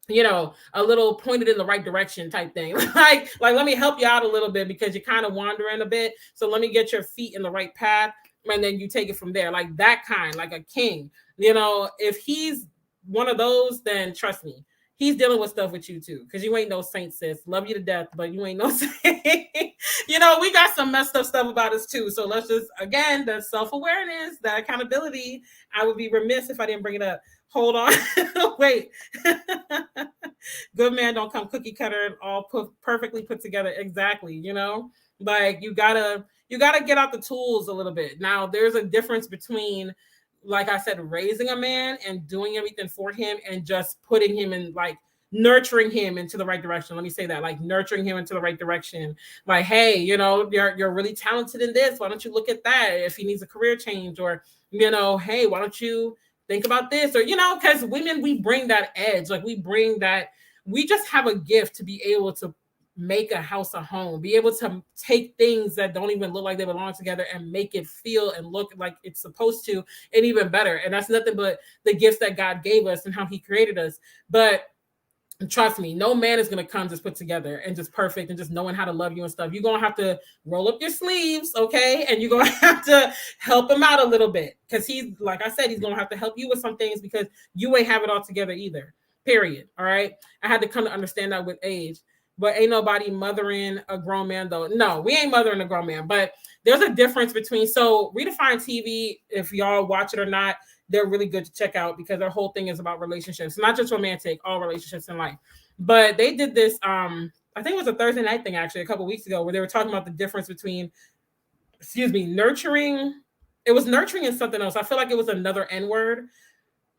pointed in the right direction type thing. like, let me help you out a little bit because you're kind of wandering a bit. So let me get your feet in the right path. And then you take it from there. Like, that kind, like a king. If he's one of those, then trust me, he's dealing with stuff with you too. Because you ain't no saint, sis. Love you to death, but you ain't no saint. We got some messed up stuff about us too. So let's just, again, the self-awareness, that accountability. I would be remiss if I didn't bring it up. Hold on. Wait. Good man don't come cookie cutter, all perfectly put together. Exactly. Like, you gotta get out the tools a little bit. Now, there's a difference between, like I said, raising a man and doing everything for him, and just putting him in, like, nurturing him into the right direction. Let me say that, like, nurturing him into the right direction. Like, hey, you're really talented in this. Why don't you look at that? If he needs a career change, or, hey, why don't you think about this? Or, because women, we bring that edge. Like, we just have a gift to be able to make a house a home, be able to take things that don't even look like they belong together and make it feel and look like it's supposed to, and even better. And that's nothing but the gifts that God gave us and how he created us. But trust me, no man is going to come just put together and just perfect and just knowing how to love you and stuff. You're going to have to roll up your sleeves, okay? And you're going to have to help him out a little bit, because he's, like I said, he's going to have to help you with some things, because you ain't have it all together either, period. All right? I had to come to understand that with age. But ain't nobody mothering a grown man, though. No, we ain't mothering a grown man. But there's a difference between, so Redefine TV, if y'all watch it or not, they're really good to check out, because their whole thing is about relationships, not just romantic, all relationships in life. But they did this, I think it was a Thursday night thing, actually, a couple of weeks ago, where they were talking about the difference between, nurturing. It was nurturing and something else. I feel like it was another N word.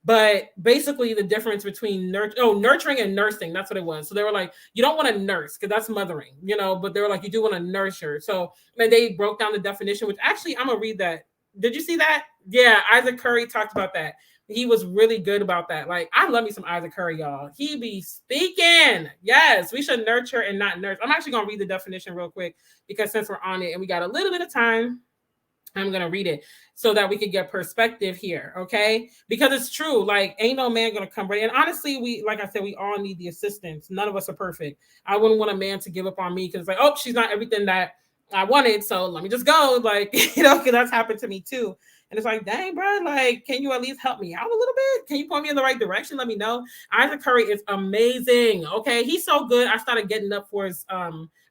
But basically the difference between nurturing and nursing, that's what it was. So they were like, you don't want to nurse because that's mothering, but they were like, you do want to nurture. So and they broke down the definition, which actually I'm going to read that. Did you see that? Yeah, Isaac Curry talked about that. He was really good about that. Like, I love me some Isaac Curry, y'all. He be speaking. Yes, we should nurture and not nurse. I'm actually going to read the definition real quick, because since we're on it and we got a little bit of time, I'm going to read it so that we can get perspective here. Okay. Because it's true. Like, ain't no man going to come ready. And honestly, like I said, we all need the assistance. None of us are perfect. I wouldn't want a man to give up on me because it's like, oh, she's not everything that I wanted. So let me just go. Like, because that's happened to me too. And it's like, dang, bro, like, can you at least help me out a little bit? Can you point me in the right direction? Let me know. Isaac Curry is amazing. Okay. He's so good. I started getting up for his,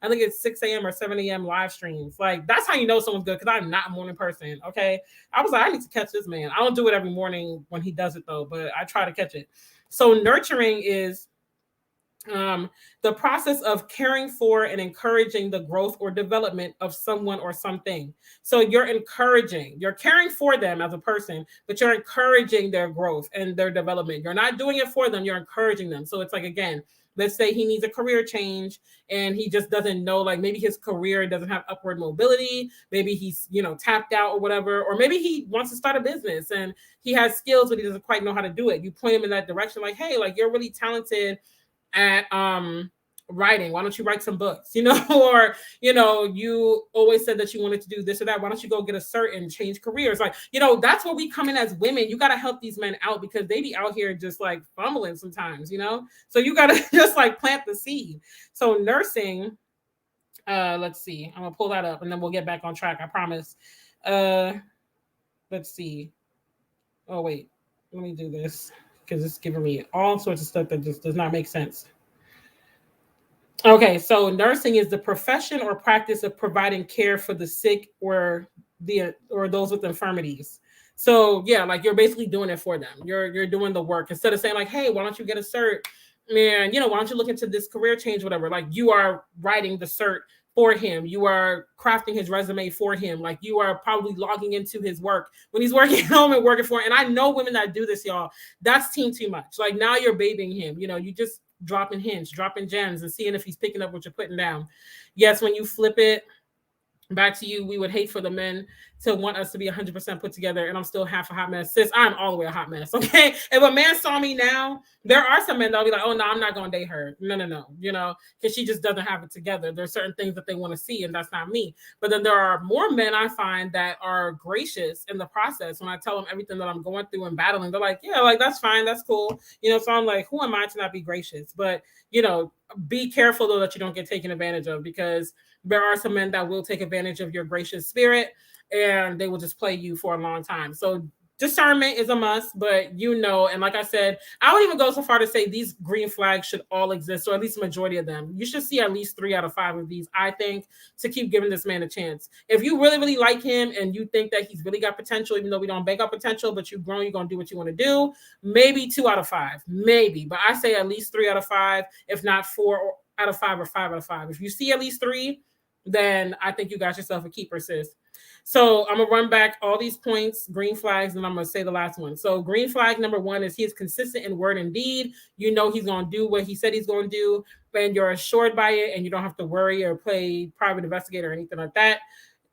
I think it's 6 a.m. or 7 a.m. live streams. Like, that's how you know someone's good, because I'm not a morning person, okay? I was like, I need to catch this man. I don't do it every morning when he does it, though, but I try to catch it. So nurturing is the process of caring for and encouraging the growth or development of someone or something. So you're caring for them as a person, but you're encouraging their growth and their development. You're not doing it for them, you're encouraging them. So it's like, again, let's say he needs a career change and he just doesn't know, like, maybe his career doesn't have upward mobility. Maybe he's, tapped out or whatever, or maybe he wants to start a business and he has skills, but he doesn't quite know how to do it. You point him in that direction, like, hey, like, you're really talented at writing? Why don't you write some books? Or you always said that you wanted to do this or that. Why don't you go get a cert and change careers? Like, that's where we come in as women. You got to help these men out because they be out here just like fumbling sometimes, so you got to just like plant the seed. So nursing, let's see, I'm gonna pull that up and then we'll get back on track, I promise. Let's see. Oh wait, let me do this because it's giving me all sorts of stuff that just does not make sense. Okay, so nursing is the profession or practice of providing care for the sick or those with infirmities. So yeah, like you're basically doing it for them. You're doing the work instead of saying like, hey, why don't you get a cert? Man, why don't you look into this career change, whatever? Like you are writing the cert for him. You are crafting his resume for him. Like you are probably logging into his work when he's working home and working for him. And I know women that do this, y'all. That's team too much. Like now you're babying him. You just dropping hints, dropping gems, and seeing if he's picking up what you're putting down. Yes, when you flip it back to you, we would hate for the men to want us to be 100% put together, and I'm still half a hot mess. Sis, I'm all the way a hot mess, okay? If a man saw me now, there are some men that'll be like, oh, no, I'm not going to date her. No, because she just doesn't have it together. There's certain things that they want to see, and that's not me. But then there are more men I find that are gracious in the process. When I tell them everything that I'm going through and battling, they're like, yeah, like, that's fine, that's cool. So I'm like, who am I to not be gracious? But, be careful, though, that you don't get taken advantage of, because there are some men that will take advantage of your gracious spirit and they will just play you for a long time. So discernment is a must, but and like I said, I would even go so far to say these green flags should all exist, or at least a majority of them. You should see at least 3 out of 5 of these, I think, to keep giving this man a chance. If you really, really like him and you think that he's really got potential, even though we don't bank up potential, but you've grown, you're going to do what you want to do, maybe 2 out of 5, maybe. But I say at least 3 out of 5, if not 4 out of 5 or 5 out of 5. If you see at least 3, then I think you got yourself a keeper, sis. So I'm going to run back all these points, green flags, and I'm going to say the last one. So green flag number 1 is he is consistent in word and deed. He's going to do what he said he's going to do, and you're assured by it, and you don't have to worry or play private investigator or anything like that.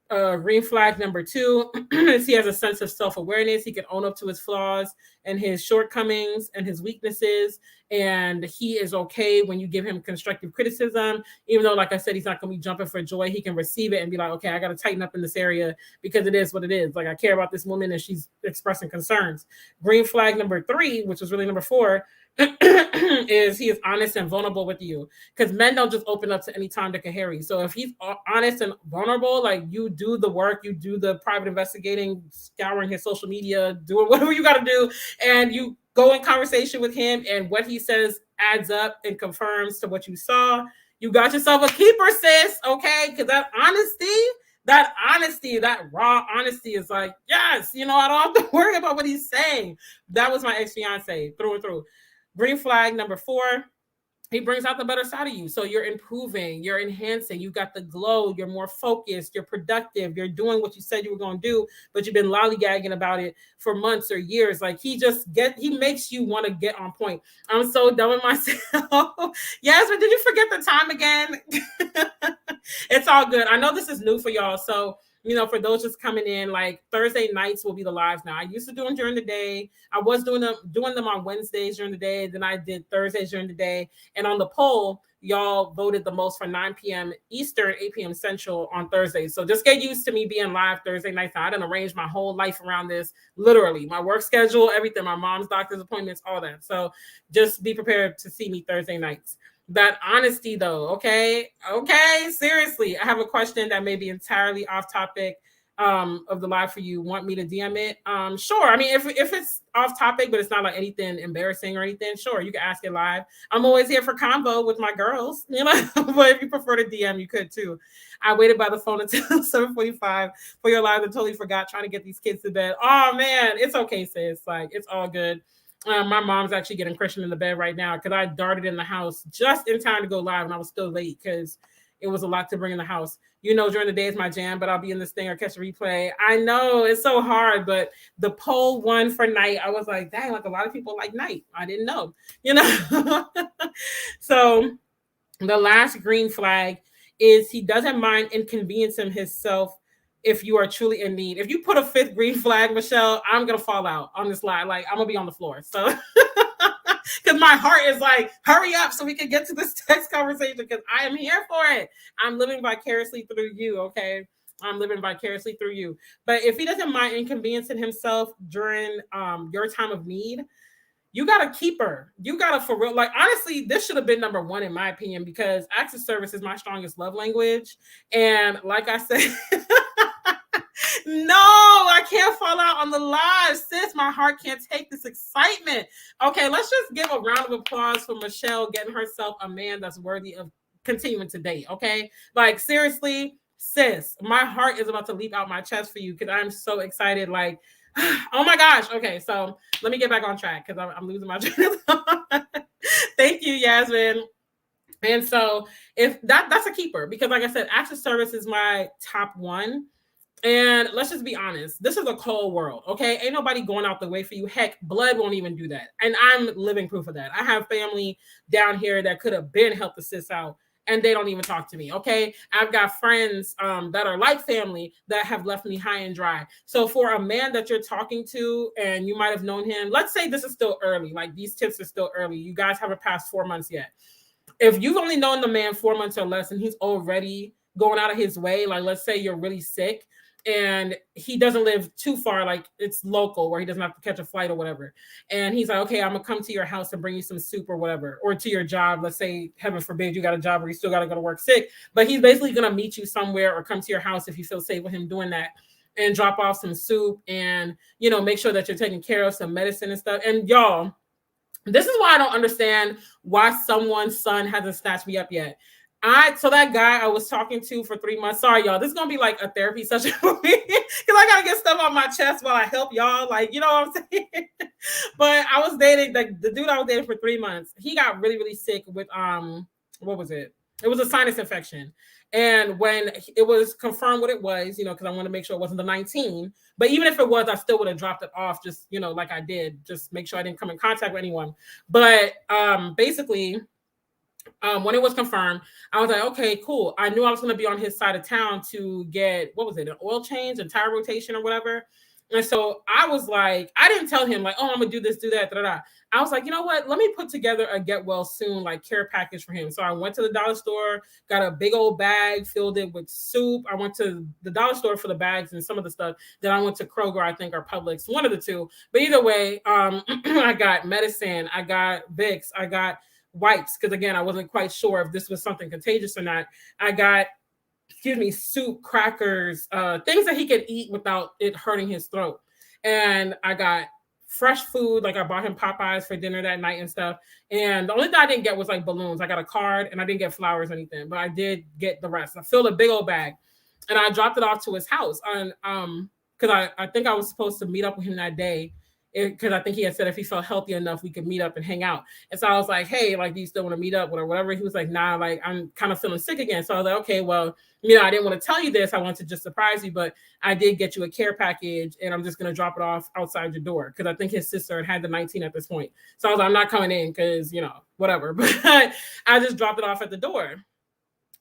Green flag number 2 is he has a sense of self-awareness. He can own up to his flaws and his shortcomings and his weaknesses. And he is okay when you give him constructive criticism, even though, like I said, he's not going to be jumping for joy. He can receive it and be like, okay, I got to tighten up in this area because it is what it is. Like, I care about this woman and she's expressing concerns. Green flag number 3, which was really number 4, is he is honest and vulnerable with you, because men don't just open up to any Tom, Dick, and Harry. So if he's honest and vulnerable, like you do the work, you do the private investigating, scouring his social media, doing whatever you got to do, and you go in conversation with him, and what he says adds up and confirms to what you saw, you got yourself a keeper, sis. Okay, because that honesty, that raw honesty is like, yes, I don't have to worry about what he's saying. That was my ex-fiance through and through. Green flag number 4, he brings out the better side of you. So you're improving, you're enhancing, you got the glow, you're more focused, you're productive, you're doing what you said you were going to do, but you've been lollygagging about it for months or years. Like he makes you want to get on point. I'm so done with myself. Yes, but did you forget the time again? It's all good. I know this is new for y'all. So for those just coming in, like Thursday nights will be the lives now. I used to do them during the day. I was doing them on Wednesdays during the day. Then I did Thursdays during the day. And on the poll, y'all voted the most for 9 p.m. Eastern, 8 p.m. Central on Thursdays. So just get used to me being live Thursday nights. I didn't arrange my whole life around this, literally. My work schedule, everything, my mom's doctor's appointments, all that. So just be prepared to see me Thursday nights. That honesty, though, okay, seriously. I have a question that may be entirely off topic of the live for you. Want me to DM it? Sure. I mean, if it's off topic, but it's not like anything embarrassing or anything, sure, you can ask it live. I'm always here for convo with my girls, but if you prefer to DM, you could too. I waited by the phone until 7:45 for your live and totally forgot, trying to get these kids to bed. Oh man, it's okay, sis. Like, it's all good. My mom's actually getting Christian in the bed right now because I darted in the house just in time to go live, and I was still late because it was a lot to bring in the house. During the day is my jam, but I'll be in this thing or catch a replay. I know it's so hard, but the poll won for night. I was like, dang, like a lot of people like night. I didn't know, So the last green flag is he doesn't mind inconveniencing himself if you are truly in need. If you put a 5th green flag, Michelle, I'm going to fall out on this line. Like, I'm going to be on the floor. So Because my heart is like, hurry up so we can get to this text conversation because I am here for it. I'm living vicariously through you, okay? I'm living vicariously through you. But if he doesn't mind inconveniencing himself during your time of need, you gotta keep her. You gotta for real. Like honestly, this should have been number one in my opinion because acts of service is my strongest love language. And like I said, no, I can't fall out on the live, sis. My heart can't take this excitement. Okay, let's just give a round of applause for Michelle getting herself a man that's worthy of continuing to date. Okay, like seriously, sis, my heart is about to leap out my chest for you because I'm so excited. Like, oh my gosh. Okay, so let me get back on track because I'm losing my train of thought. Thank you, Yasmin. And so if that's a keeper because like I said, acts of service is my top one. And let's just be honest, this is a cold world, okay? Ain't nobody going out the way for you. Heck, blood won't even do that. And I'm living proof of that. I have family down here that could have been helped the sis out, and they don't even talk to me, okay? I've got friends that are like family that have left me high and dry. So for a man that you're talking to and you might have known him, let's say this is still early, like these tips are still early. You guys haven't passed 4 months yet. If you've only known the man 4 months or less and he's already going out of his way, like let's say you're really sick, and he doesn't live too far, like it's local where he doesn't have to catch a flight or whatever. And he's like, okay, I'm gonna come to your house and bring you some soup or whatever, or to your job. Let's say, heaven forbid, you got a job where you still got to go to work sick, but he's basically gonna meet you somewhere or come to your house if you feel safe with him doing that and drop off some soup and, you know, make sure that you're taking care of some medicine and stuff. And y'all, this is why I don't understand why someone's son hasn't snatched me up yet. So that guy I was talking to for 3 months, sorry, y'all, this is going to be like a therapy session for me because I got to get stuff on my chest while I help y'all. Like, you know what I'm saying? But I was dating, the dude I was dating for 3 months. He got really, really sick with, what was it? It was a sinus infection. And when it was confirmed what it was, you know, because I wanted to make sure it wasn't the 19, but even if it was, I still would have dropped it off just, you know, like I did, just make sure I didn't come in contact with anyone. But basically, when it was confirmed, I was like, okay, cool. I knew I was going to be on his side of town to get, what was it, an oil change, a tire rotation or whatever. And so I was like, I didn't tell him like, oh, I'm going to do this, do that, da, da, da. I was like, you know what? Let me put together a get well soon, like care package for him. So I went to the dollar store, got a big old bag, filled it with soup. I went to the dollar store for the bags and some of the stuff. Then I went to Kroger, I think, or Publix, one of the two. But either way, I got medicine, I got Vicks, I got wipes, because again, I wasn't quite sure if this was something contagious or not. I got, soup, crackers, things that he could eat without it hurting his throat. And I got fresh food, like I bought him Popeyes for dinner that night and stuff. And the only thing I didn't get was like balloons. I got a card and I didn't get flowers or anything, but I did get the rest. I filled a big old bag and I dropped it off to his house. And because I think I was supposed to meet up with him that day, because I think he had said if he felt healthy enough, we could meet up and hang out. And so I was like, hey, like, do you still want to meet up or whatever? He was like, nah, like, I'm kind of feeling sick again. So I was like, okay, well, I didn't want to tell you this. I wanted to just surprise you, but I did get you a care package and I'm just going to drop it off outside your door. Because I think his sister had the 19 at this point. So I was like, I'm not coming in because, whatever. But I just dropped it off at the door.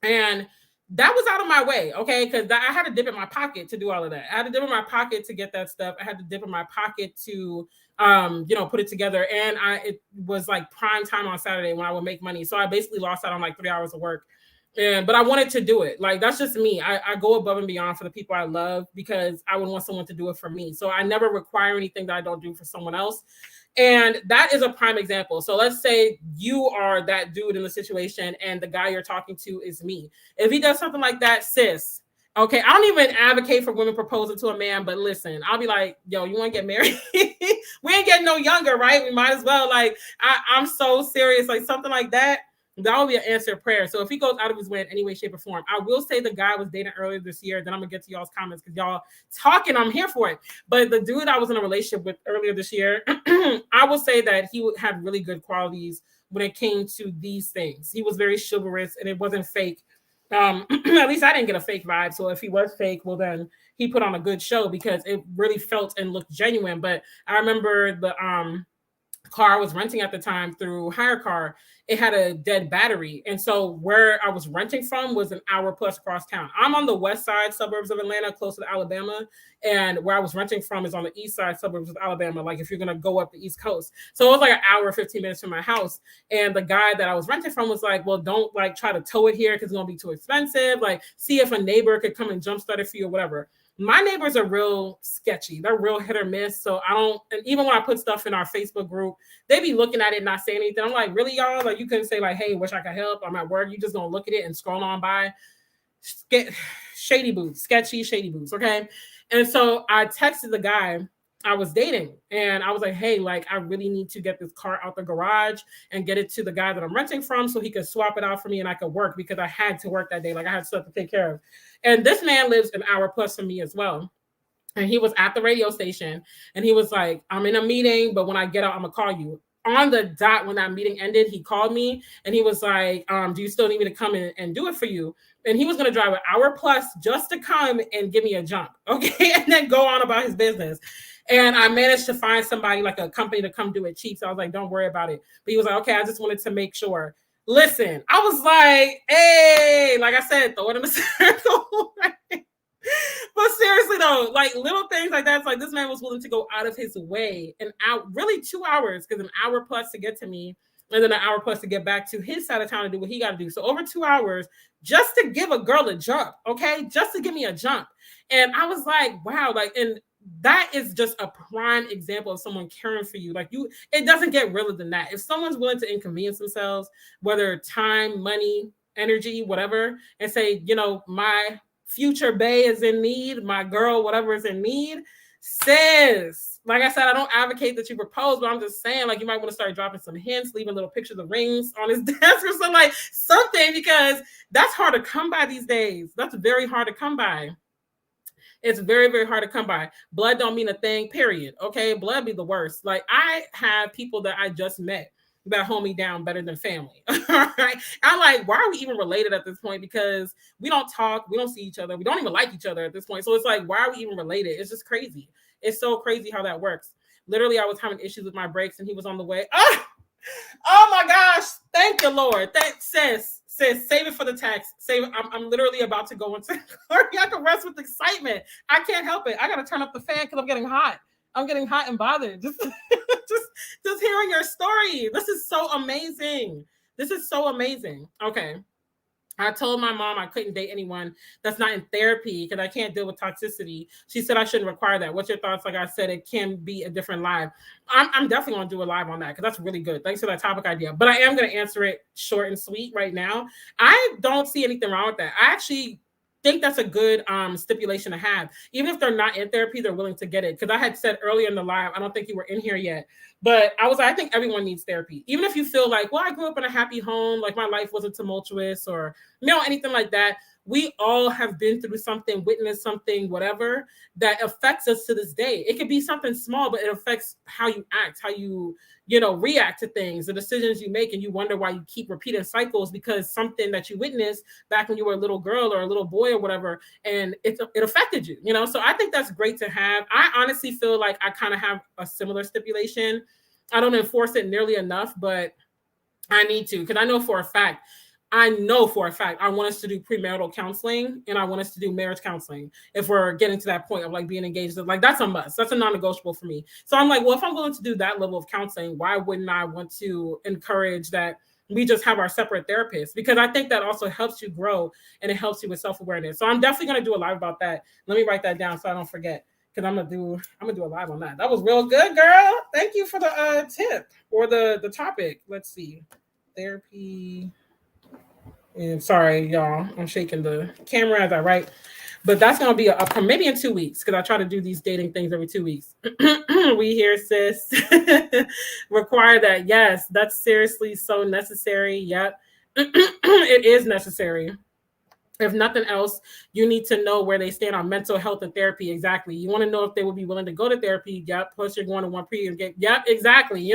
And that was out of my way, okay? Because I had to dip in my pocket to do all of that. I had to dip in my pocket to get that stuff. I had to dip in my pocket to, put it together. And it was like prime time on Saturday when I would make money. So I basically lost out on like 3 hours of work. But I wanted to do it. Like, that's just me. I go above and beyond for the people I love because I would want someone to do it for me. So I never require anything that I don't do for someone else. And that is a prime example. So let's say you are that dude in the situation and the guy you're talking to is me. If he does something like that, sis, okay, I don't even advocate for women proposing to a man, but listen, I'll be like, yo, you want to get married? We ain't getting no younger, right? We might as well. Like, I'm so serious. Like, something like that. That would be an answered prayer. So if he goes out of his way in any way, shape, or form, I will say the guy I was dating earlier this year. Then I'm going to get to y'all's comments because y'all talking, I'm here for it. But the dude I was in a relationship with earlier this year, I will say that he had really good qualities when it came to these things. He was very chivalrous and it wasn't fake. At least I didn't get a fake vibe. So if he was fake, well, then he put on a good show because it really felt and looked genuine. But I remember car I was renting at the time through hire car, it had a dead battery. And so where I was renting from was an hour plus across town. I'm on the west side suburbs of Atlanta, close to Alabama. And where I was renting from is on the east side suburbs of Alabama, like if you're going to go up the East Coast. So it was like an hour, 15 minutes from my house. And the guy that I was renting from was like, well, don't like try to tow it here because it's going to be too expensive. Like, see if a neighbor could come and jumpstart it for you or whatever. My neighbors are real sketchy. They're real hit or miss. So I don't, and even when I put stuff in our Facebook group, they be looking at it and not saying anything. I'm like, really, y'all? Like, you couldn't say like, hey, wish I could help. I'm at work. You just gonna look at it and scroll on by. Get shady boots, sketchy, shady boots. Okay. And so I texted the guy I was dating and I was like, hey, like, I really need to get this car out the garage and get it to the guy that I'm renting from so he could swap it out for me and I could work because I had to work that day. Like, I had stuff to take care of. And this man lives an hour plus from me as well. And he was at the radio station and he was like, I'm in a meeting, but when I get out, I'm gonna call you. On the dot, when that meeting ended, he called me and he was like, do you still need me to come in and do it for you? And he was going to drive an hour plus just to come and give me a jump. Okay. And then go on about his business. And I managed to find somebody, like a company, to come do it cheap. So I was like, don't worry about it. But he was like, okay, I just wanted to make sure. Listen, I was like, hey, like I said, throw it in the circle. But seriously though, like little things like that, it's like this man was willing to go out of his way and out really 2 hours, because an hour plus to get to me and then an hour plus to get back to his side of town to do what he got to do. So over 2 hours just to give a girl a jump, okay? Just to give me a jump. And I was like, wow, like, and that is just a prime example of someone caring for you. Like, you, it doesn't get realer than that. If someone's willing to inconvenience themselves, whether time, money, energy, whatever, and say, you know, my future bae is in need, my girl, whatever is in need, sis. Like I said, I don't advocate that you propose, but I'm just saying, like, you might want to start dropping some hints, leaving little pictures of rings on his desk or something, like something, because that's hard to come by these days. That's very hard to come by. It's very, very hard to come by. Blood don't mean a thing, period. Okay, blood be the worst. Like, I have people that I just met that hold me down better than family. All right. I'm like, why are we even related at this point? Because we don't talk, we don't see each other, we don't even like each other at this point. So it's like, why are we even related? It's just crazy. It's so crazy how that works. Literally, I was having issues with my brakes and he was on the way. Oh my gosh. Thank you, Lord. Sis, save it for the text. Save it. I'm literally about to go into cardiac arrest with excitement. I can't help it. I got to turn up the fan because I'm getting hot. I'm getting hot and bothered. Just hearing your story. This is so amazing. This is so amazing. Okay. I told my mom I couldn't date anyone that's not in therapy because I can't deal with toxicity. She said I shouldn't require that. What's your thoughts? Like I said, it can be a different live. I'm definitely going to do a live on that because that's really good. Thanks for that topic idea. But I am going to answer it short and sweet right now. I don't see anything wrong with that. I actually think that's a good stipulation to have. Even if they're not in therapy, they're willing to get it. Because I had said earlier in the live, I don't think you were in here yet, but I think everyone needs therapy. Even if you feel like, well, I grew up in a happy home, like my life wasn't tumultuous or, you know, anything like that. We all have been through something, witnessed something, whatever, that affects us to this day. It could be something small, but it affects how you act, how you react to things, the decisions you make, and you wonder why you keep repeating cycles because something that you witnessed back when you were a little girl or a little boy or whatever, and it affected you, So I think that's great to have. I honestly feel like I kind of have a similar stipulation. I don't enforce it nearly enough, but I need to, because I know for a fact I want us to do premarital counseling and I want us to do marriage counseling if we're getting to that point of like being engaged. Like, that's a must. That's a non-negotiable for me. So I'm like, well, if I'm willing to do that level of counseling, why wouldn't I want to encourage that we just have our separate therapists? Because I think that also helps you grow and it helps you with self-awareness. So I'm definitely going to do a live about that. Let me write that down so I don't forget, because I'm gonna do a live on that. That was real good, girl. Thank you for the tip or the topic. Let's see, therapy. And sorry, y'all, I'm shaking the camera as I write, but that's going to be maybe in 2 weeks, because I try to do these dating things every 2 weeks. We hear, sis. Require that. Yes, that's seriously so necessary. Yep. It is necessary. If nothing else, you need to know where they stand on mental health and therapy. Exactly. You want to know if they would be willing to go to therapy. Yep. Plus you're going to one pre and get, yep, exactly.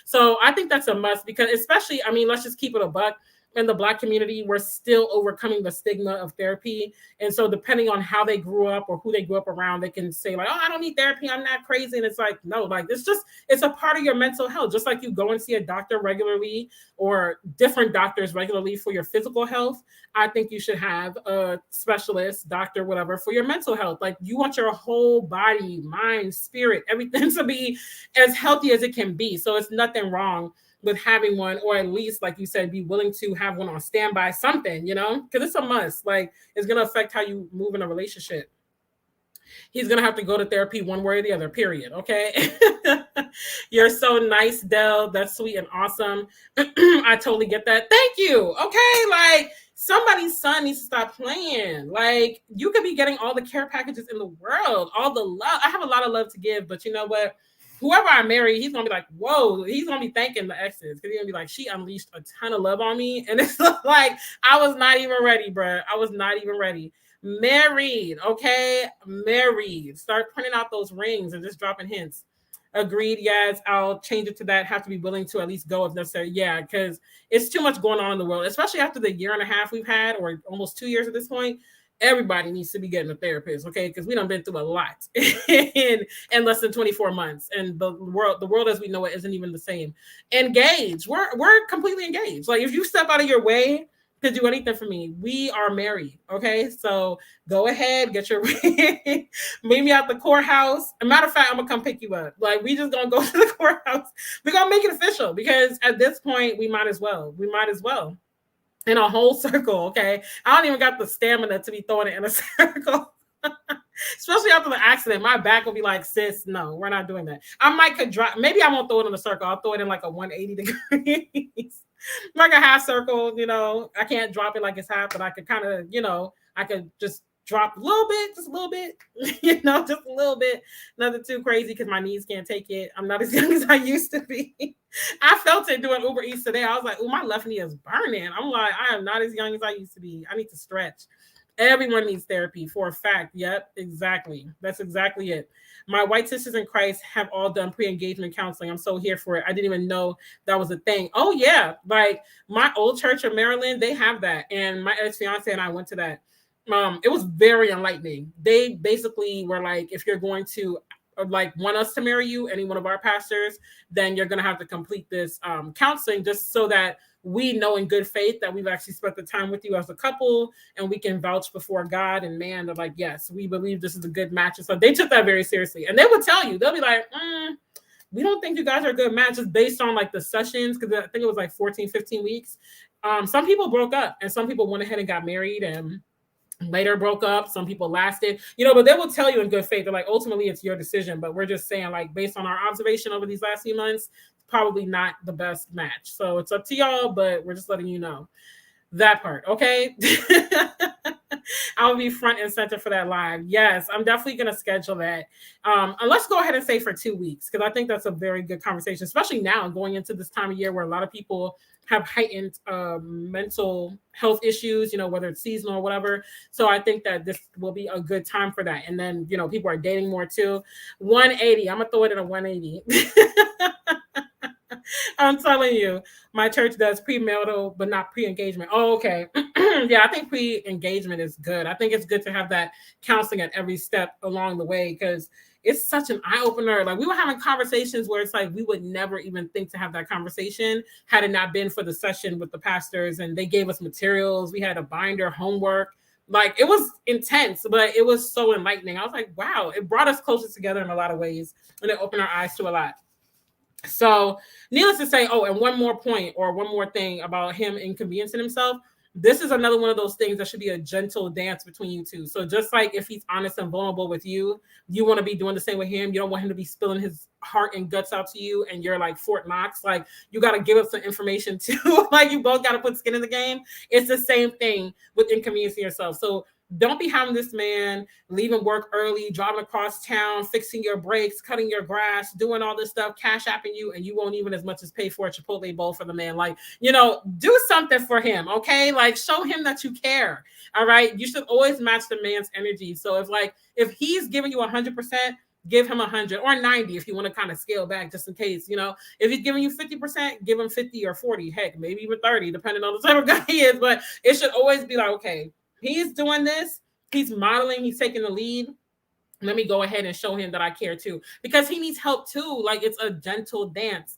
So I think that's a must, because especially, I mean, let's just keep it a buck. in the Black community, we're still overcoming the stigma of therapy. And so depending on how they grew up or who they grew up around, they can say like, oh, I don't need therapy, I'm not crazy. And it's like, no, like it's a part of your mental health. Just like you go and see a doctor regularly or different doctors regularly for your physical health, I think you should have a specialist, doctor, whatever, for your mental health. Like you want your whole body, mind, spirit, everything to be as healthy as it can be. So it's nothing wrong with having one, or at least, like you said, be willing to have one on standby, something, because it's a must. Like it's going to affect how you move in a relationship. He's going to have to go to therapy one way or the other, period. Okay. You're so nice, Dell. That's sweet and awesome. I totally get that. Thank you. Okay. Like somebody's son needs to stop playing. Like you could be getting all the care packages in the world, all the love. I have a lot of love to give, but you know what? Whoever I marry, he's going to be like, whoa, he's going to be thanking the exes. Because he's going to be like, she unleashed a ton of love on me. And it's like, I was not even ready, bro. I was not even ready. Married, okay? Married. Start printing out those rings and just dropping hints. Agreed, yes. I'll change it to that. Have to be willing to at least go if necessary. Yeah, because it's too much going on in the world, especially after the year and a half we've had, or almost 2 years at this point. Everybody needs to be getting a therapist, okay? Because we done been through a lot in less than 24 months. And the world as we know it isn't even the same. Engaged. We're completely engaged. Like if you step out of your way to do anything for me, we are married, okay? So go ahead, get your ring. Meet me at the courthouse. As a matter of fact, I'm gonna come pick you up. Like we just gonna go to the courthouse. We're gonna make it official because at this point we might as well. In a whole circle, okay? I don't even got the stamina to be throwing it in a circle. Especially after the accident. My back will be like, sis, no, we're not doing that. I might could drop, maybe I won't throw it in a circle. I'll throw it in like a 180 degrees. Like a half circle, I can't drop it like it's half, but I could kind of, I could just drop a little bit, just a little bit, just a little bit. Nothing too crazy because my knees can't take it. I'm not as young as I used to be. I felt it doing Uber Eats today. I was like, oh, my left knee is burning. I'm like, I am not as young as I used to be. I need to stretch. Everyone needs therapy for a fact. Yep, exactly. That's exactly it. My white sisters in Christ have all done pre-engagement counseling. I'm so here for it. I didn't even know that was a thing. Oh, yeah. Like my old church in Maryland, they have that. And my ex-fiance and I went to that. It was very enlightening. They basically were like, if you're going to want us to marry you, any one of our pastors, then you're going to have to complete this counseling just so that we know in good faith that we've actually spent the time with you as a couple and we can vouch before God and man. They're like, yes, we believe this is a good match. And so they took that very seriously. And they would tell you, they'll be like, we don't think you guys are a good match just based on like the sessions. Cause I think it was like 14, 15 weeks. Some people broke up and some people went ahead and got married and later broke up. Some people lasted, but they will tell you in good faith. They're like, ultimately it's your decision, but we're just saying like, based on our observation over these last few months, probably not the best match. So it's up to y'all, but we're just letting you know that part. Okay. I'll be front and center for that live. Yes, I'm definitely going to schedule that. And let's go ahead and say for 2 weeks, because I think that's a very good conversation, especially now going into this time of year where a lot of people have heightened mental health issues, whether it's seasonal or whatever. So I think that this will be a good time for that. And then, people are dating more too. 180. I'm going to throw it in a 180. I'm telling you, my church does premarital, but not pre-engagement. Oh, okay. Yeah, I think pre-engagement is good. I think it's good to have that counseling at every step along the way because it's such an eye-opener. Like we were having conversations where it's like we would never even think to have that conversation had it not been for the session with the pastors and they gave us materials. We had a binder, homework. Like it was intense, but it was so enlightening. I was like, wow, it brought us closer together in a lot of ways and it opened our eyes to a lot. So needless to say, and one more point or one more thing about him inconveniencing himself. This is another one of those things that should be a gentle dance between you two. So just like if he's honest and vulnerable with you, you want to be doing the same with him. You don't want him to be spilling his heart and guts out to you and you're like Fort Knox. Like you got to give up some information too. Like you both got to put skin in the game. It's the same thing with inconveniencing yourself. So don't be having this man leaving work early, driving across town, fixing your brakes, cutting your grass, doing all this stuff, cash apping you, and you won't even as much as pay for a Chipotle bowl for the man. Like, do something for him, okay? Like, show him that you care, all right? You should always match the man's energy. So if he's giving you 100%, give him 100 or 90 if you want to kind of scale back just in case, you know. If he's giving you 50%, give him 50 or 40, heck, maybe even 30, depending on the type of guy he is. But it should always be like, okay, he's doing this, he's modeling, he's taking the lead. Let me go ahead and show him that I care too, because he needs help too. Like, it's a gentle dance,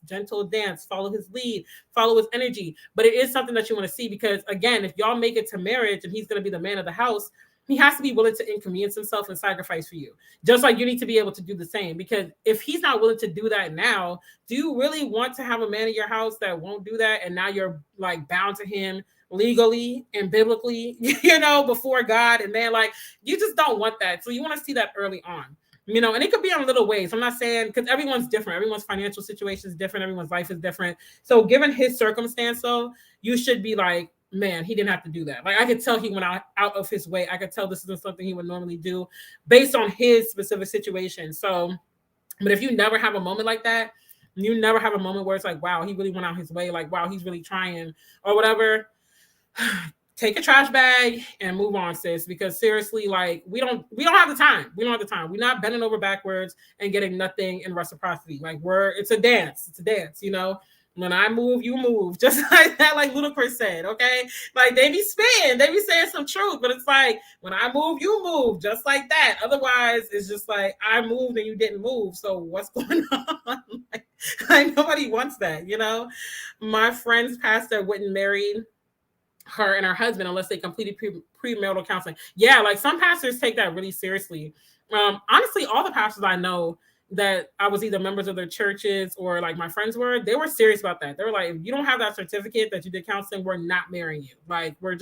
follow his lead, follow his energy. But it is something that you want to see, because again, if y'all make it to marriage and he's going to be the man of the house, he has to be willing to inconvenience himself and sacrifice for you. Just like you need to be able to do the same, because if he's not willing to do that now, do you really want to have a man in your house that won't do that? And now you're like bound to him legally and biblically, you know, before God and man, like, you just don't want that. So you want to see that early on, you know, and it could be in little ways. I'm not saying, because everyone's different. Everyone's financial situation is different. Everyone's life is different. So given his circumstance, though, you should be like, man, he didn't have to do that. Like, I could tell he went out of his way. I could tell this isn't something he would normally do based on his specific situation. So, but if you never have a moment like that, you never have a moment where it's like, wow, he really went out his way. Like, wow, he's really trying or whatever. Take a trash bag and move on, sis, because seriously, like, we don't have the time. We're not bending over backwards and getting nothing in reciprocity. Like, it's a dance, you know. When I move, you move, just like that, like Ludacris said, okay? Like, they be saying some truth, but it's like, when I move, you move, just like that. Otherwise, it's just like, I moved and you didn't move, so what's going on? like nobody wants that, you know? My friend's pastor wouldn't marry her and her husband unless they completed premarital counseling. Yeah, like, some pastors take that really seriously. Honestly, all the pastors I know that I was either members of their churches or like my friends were, they were serious about that. They were like, if you don't have that certificate that you did counseling, we're not marrying you. Like, we're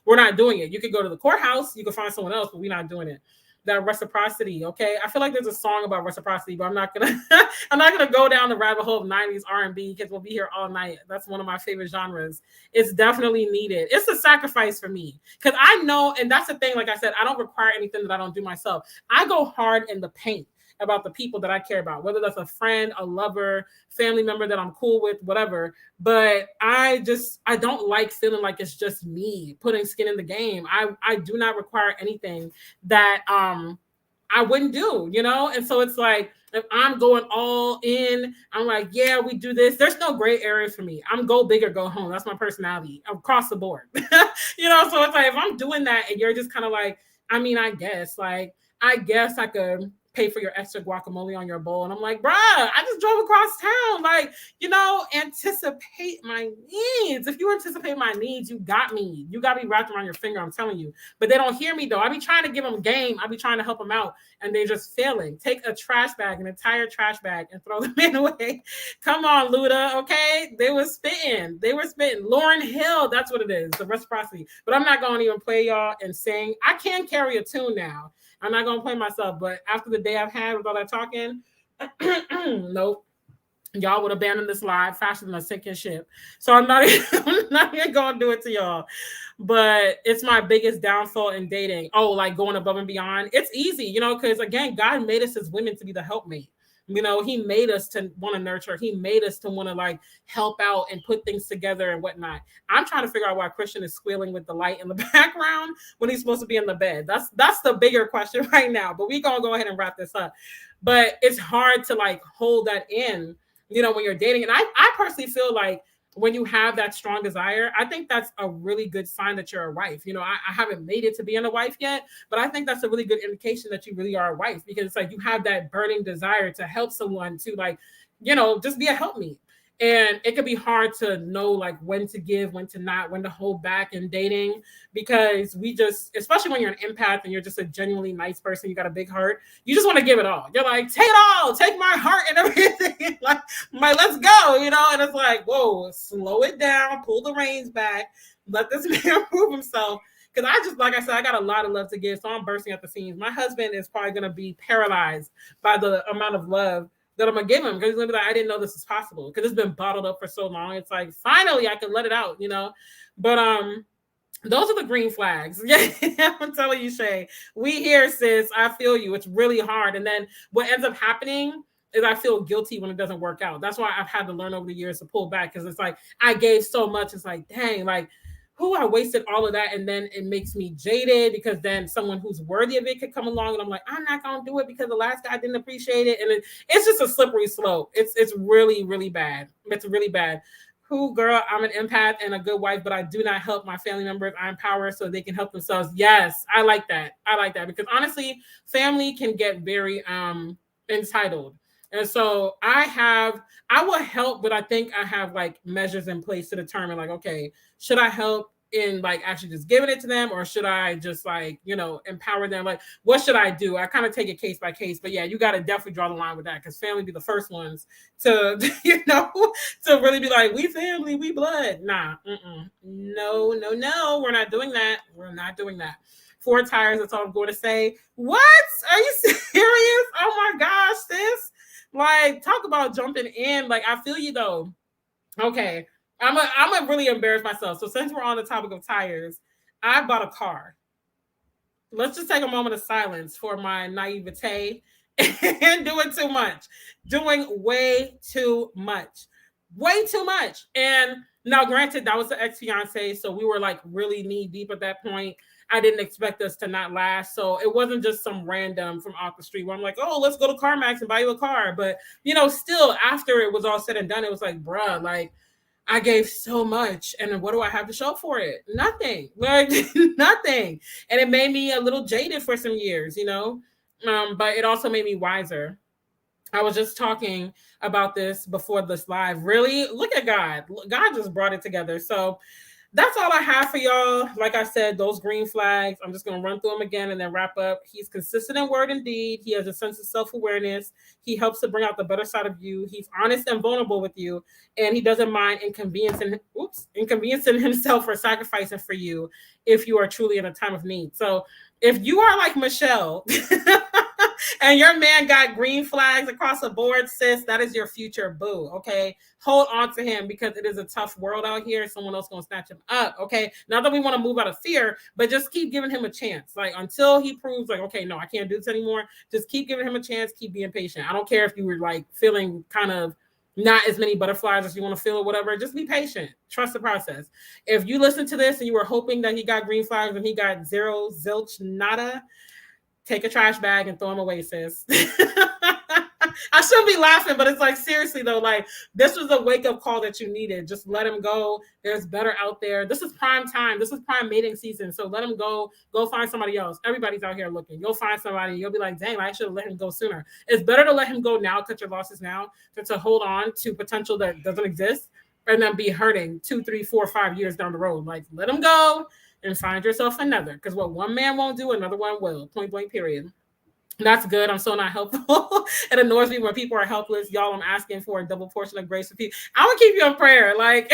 not doing it. You could go to the courthouse, you could find someone else, but we're not doing it. That reciprocity, okay? I feel like there's a song about reciprocity, but I'm not gonna go down the rabbit hole of 90s R&B, because we'll be here all night. That's one of my favorite genres. It's definitely needed. It's a sacrifice for me, because I know, and that's the thing, like I said, I don't require anything that I don't do myself. I go hard in the paint about the people that I care about, whether that's a friend, a lover, family member that I'm cool with, whatever. But I don't like feeling like it's just me putting skin in the game. I do not require anything that I wouldn't do, you know? And so it's like, if I'm going all in, I'm like, yeah, we do this. There's no gray areas for me. I'm go big or go home. That's my personality across the board. You know, so it's like, if I'm doing that and you're just kind of like, I mean, I guess I could pay for your extra guacamole on your bowl. And I'm like, bruh, I just drove across town. Like, you know, anticipate my needs. If you anticipate my needs, you got me. You got me wrapped around your finger, I'm telling you. But they don't hear me, though. I be trying to give them game. I be trying to help them out, and they're just failing. Take a trash bag, an entire trash bag, and throw them in away. Come on, Luda, okay? They were spitting. Lauryn Hill, that's what it is, the reciprocity. But I'm not going to even play y'all and sing. I can carry a tune now. I'm not going to play myself, but after the day I've had with all that talking, nope. Y'all would abandon this live faster than a sinking ship. So I'm not even going to do it to y'all. But it's my biggest downfall in dating. Oh, like going above and beyond. It's easy, you know, because again, God made us as women to be the helpmate. You know, he made us to want to nurture. He made us to want to like help out and put things together and whatnot. I'm trying to figure out why Christian is squealing with the light in the background when he's supposed to be in the bed. That's the bigger question right now. But we gonna go ahead and wrap this up. But it's hard to like hold that in, you know, when you're dating. And I personally feel like when you have that strong desire, I think that's a really good sign that you're a wife. You know, I haven't made it to being a wife yet, but I think that's a really good indication that you really are a wife, because it's like you have that burning desire to help someone, to like, you know, just be a helpmeet. And it can be hard to know like when to give, when to not, when to hold back in dating, because we just, especially when you're an empath and you're just a genuinely nice person, you got a big heart, you just want to give it all. You're like, take it all, take my heart and everything. like, let's go, you know? And it's like, whoa, slow it down, pull the reins back, let this man prove himself. Because I just, like I said, I got a lot of love to give, so I'm bursting at the seams. My husband is probably going to be paralyzed by the amount of love that I'm gonna give him, because he's gonna be like, I didn't know this was possible, because it's been bottled up for so long. It's like, finally I can let it out, you know. But those are the green flags. Yeah, I'm telling you, Shay, we here, sis. I feel you. It's really hard. And then what ends up happening is I feel guilty when it doesn't work out. That's why I've had to learn over the years to pull back, because it's like I gave so much. It's like, dang, like, who I wasted all of that, and then it makes me jaded because then someone who's worthy of it could come along, and I'm like, I'm not gonna do it because the last guy didn't appreciate it, and it's just a slippery slope. It's really really bad. It's really bad. Who, girl? I'm an empath and a good wife, but I do not help my family members. I empower so they can help themselves. Yes, I like that. I like that because honestly, family can get very entitled. And so I will help, but I think I have like measures in place to determine like, okay, should I help in like actually just giving it to them, or should I just like, empower them? Like, what should I do? I kind of take it case by case, but yeah, you got to definitely draw the line with that because family be the first ones to, to really be like, we family, we blood. Nah, no, no, no, we're not doing that. We're not doing that. 4 tires, that's all I'm going to say. What? Are you serious? Oh my gosh, sis. Like, talk about jumping in. Like, I feel you though. Okay. I'm gonna really embarrass myself. So since we're on the topic of tires, I bought a car. Let's just take a moment of silence for my naivete and doing too much. Doing way too much. Way too much. And now, granted, that was the ex-fiance, so we were like really knee deep at that point. I didn't expect us to not last. So it wasn't just some random from off the street where I'm like, oh, let's go to CarMax and buy you a car. But, still after it was all said and done, it was like, bruh, like, I gave so much, and what do I have to show for it? Nothing. Like, nothing. And it made me a little jaded for some years, but it also made me wiser. I was just talking about this before this live. Really, look at God. God just brought it together. So that's all I have for y'all. Like I said, those green flags, I'm just going to run through them again and then wrap up. He's consistent in word and deed. He has a sense of self-awareness. He helps to bring out the better side of you. He's honest and vulnerable with you. And he doesn't mind inconveniencing himself or sacrificing for you if you are truly in a time of need. So if you are like Michelle and your man got green flags across the board, sis, that is your future boo, okay? Hold on to him because it is a tough world out here. Someone else going to snatch him up, okay? Not that we want to move out of fear, but just keep giving him a chance. Like, until he proves like, okay, no, I can't do this anymore. Just keep giving him a chance. Keep being patient. I don't care if you were like feeling kind of not as many butterflies as you want to feel or whatever. Just be patient. Trust the process. If you listen to this and you were hoping that he got green flags and he got zero, zilch, nada, take a trash bag and throw them away, sis. I shouldn't be laughing, but it's like, seriously though, like, this was a wake-up call that you needed. Just let him go. There's better out there. This is prime time. This is prime mating season. So let him go. Go find somebody else. Everybody's out here looking. You'll find somebody. You'll be like, dang, I should have let him go sooner. It's better to let him go now, cut your losses now, than to hold on to potential that doesn't exist and then be hurting 2, 3, 4, 5 years down the road. Like, let him go and find yourself another. Because what one man won't do, another one will. Point blank, period. That's good. I'm so not helpful. It annoys me when people are helpless. Y'all, I'm asking for a double portion of grace for people. I would keep you in prayer. Like,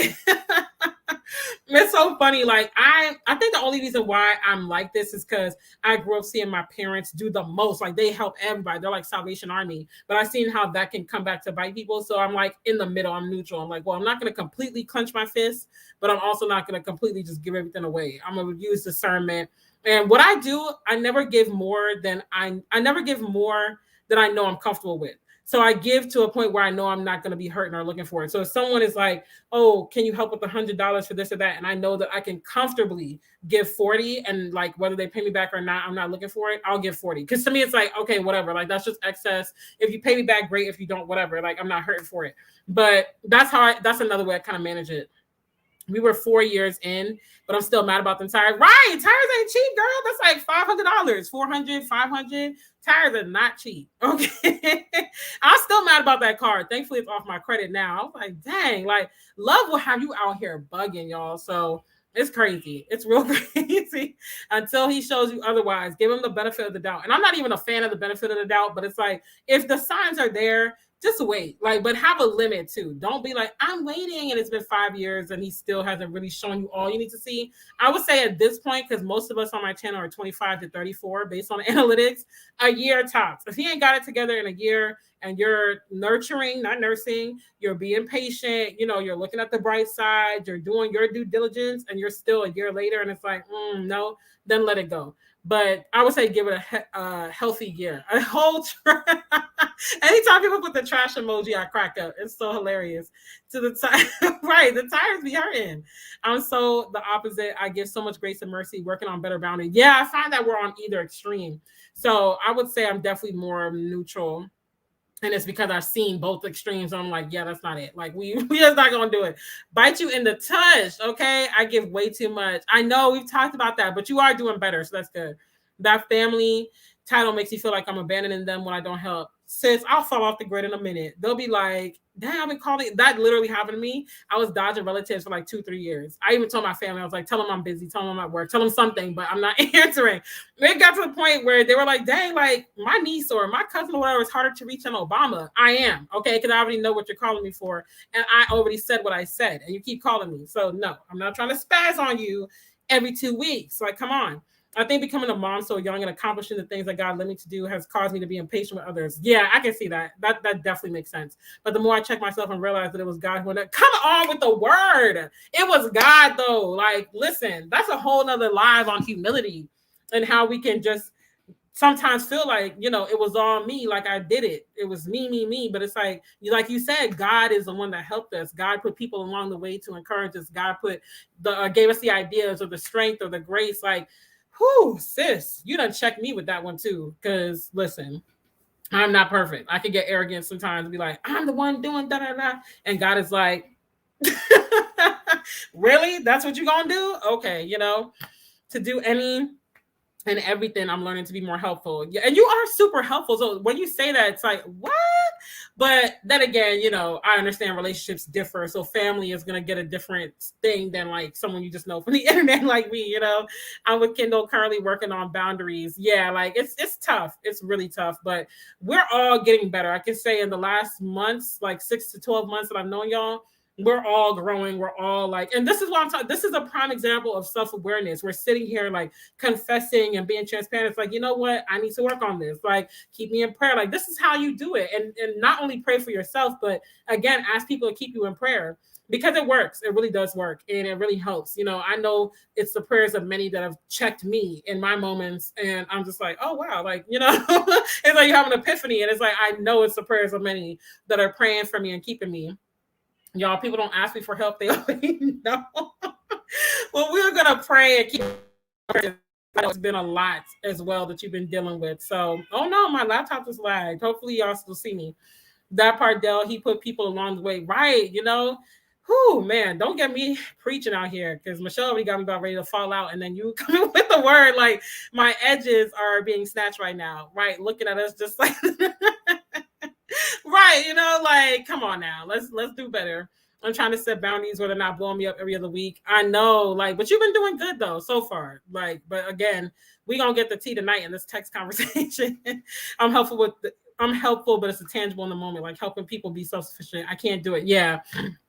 it's so funny. Like, I think the only reason why I'm like this is because I grew up seeing my parents do the most. Like, they help everybody. They're like Salvation Army. But I've seen how that can come back to bite people. So I'm like in the middle. I'm neutral. I'm like, well, I'm not going to completely clench my fist, but I'm also not going to completely just give everything away. I'm going to use discernment. And what I do, I never give more than I know I'm comfortable with. So I give to a point where I know I'm not going to be hurting or looking for it. So if someone is like, oh, can you help with $100 for this or that? And I know that I can comfortably give 40 and like whether they pay me back or not, I'm not looking for it. I'll give 40. Because to me, it's like, okay, whatever. Like, that's just excess. If you pay me back, great. If you don't, whatever. Like, I'm not hurting for it. But that's another way I kind of manage it. We were 4 years in, but I'm still mad about them tires. Right, tires ain't cheap, girl. That's like $500, $400, $500. Tires are not cheap. Okay, I'm still mad about that car. Thankfully, it's off my credit now. I was like, dang, like, love will have you out here bugging, y'all. So it's crazy. It's real crazy until he shows you otherwise. Give him the benefit of the doubt. And I'm not even a fan of the benefit of the doubt, but it's like, if the signs are there, just wait, like, but have a limit too. Don't be like, I'm waiting and it's been 5 years and he still hasn't really shown you all you need to see. I would say at this point, because most of us on my channel are 25 to 34 based on the analytics, a year tops. If he ain't got it together in a year and you're nurturing, not nursing, you're being patient, you're looking at the bright side, you're doing your due diligence, and you're still a year later and it's like, no, then let it go. but I would say give it a healthy year. A whole anytime people put the trash emoji, I crack up. It's so hilarious. To the time, right? The tires be hurting. I'm so the opposite. I give so much grace and mercy, working on better boundaries. Yeah, I find that we're on either extreme. So I would say I'm definitely more neutral, and it's because I've seen both extremes. I'm like, yeah, that's not it. Like we just not gonna do it. Bite you in the touch, okay? I give way too much. I know we've talked about that, but you are doing better, so that's good. That family title makes you feel like I'm abandoning them when I don't help. Sis, I'll fall off the grid in a minute. They'll be like, damn, I've been calling. That literally happened to me. I was dodging relatives for like 2-3 years. I even told my family, I was like, tell them I'm busy, tell them I'm at work, tell them something, but I'm not answering. It got to the point where they were like, dang, like my niece or my cousin or whatever is harder to reach than Obama. I am, okay, because I already know what you're calling me for. And I already said what I said, and you keep calling me. So no, I'm not trying to spaz on you every 2 weeks. Like, come on. I think becoming a mom so young and accomplishing the things that God led me to do has caused me to be impatient with others. Yeah, I can see that. That definitely makes sense. But the more I check myself and realize that it was God who went, come on with the word. It was God though. Like, listen, that's a whole nother live on humility and how we can just sometimes feel like, it was all me, like I did it. It was me. But it's like you said, God is the one that helped us. God put people along the way to encourage us. God gave us the ideas or the strength or the grace. Like, whew, sis, you done check me with that one too. Because listen, I'm not perfect. I can get arrogant sometimes and be like, I'm the one doing da da da. And God is like, really? That's what you're gonna do? Okay, to do any and everything, I'm learning to be more helpful. Yeah, and you are super helpful. So when you say that, it's like, what? But then again, I understand relationships differ. So family is gonna get a different thing than like someone you just know from the internet, like me. I'm with Kendall currently working on boundaries. Yeah, like it's tough. It's really tough, but we're all getting better. I can say in the last months, like 6 to 12 months that I've known y'all, we're all growing. We're all like, and this is what I'm talking. This is a prime example of self-awareness. We're sitting here like confessing and being transparent. It's like, you know what? I need to work on this. Like, keep me in prayer. Like, this is how you do it. And not only pray for yourself, but again, ask people to keep you in prayer because it works. It really does work. And it really helps. I know it's the prayers of many that have checked me in my moments. And I'm just like, oh, wow. Like, it's like you have an epiphany. And it's like, I know it's the prayers of many that are praying for me and keeping me. Y'all, people don't ask me for help. They already know. Well, we're going to pray and keep. It's been a lot as well that you've been dealing with. So, oh no, my laptop is lagged. Hopefully y'all still see me. That part, Dell, he put people along the way. Right, whew, man, don't get me preaching out here because Michelle already got me about ready to fall out. And then you come in with the word like my edges are being snatched right now. Right, looking at us just like right, like come on now, let's do better. I'm trying to set boundaries where they're not blowing me up every other week. I know, like, but you've been doing good though so far. Like, but again, we gonna get the tea tonight in this text conversation. I'm helpful, but it's a tangible in the moment, like helping people be self-sufficient. I can't do it. Yeah,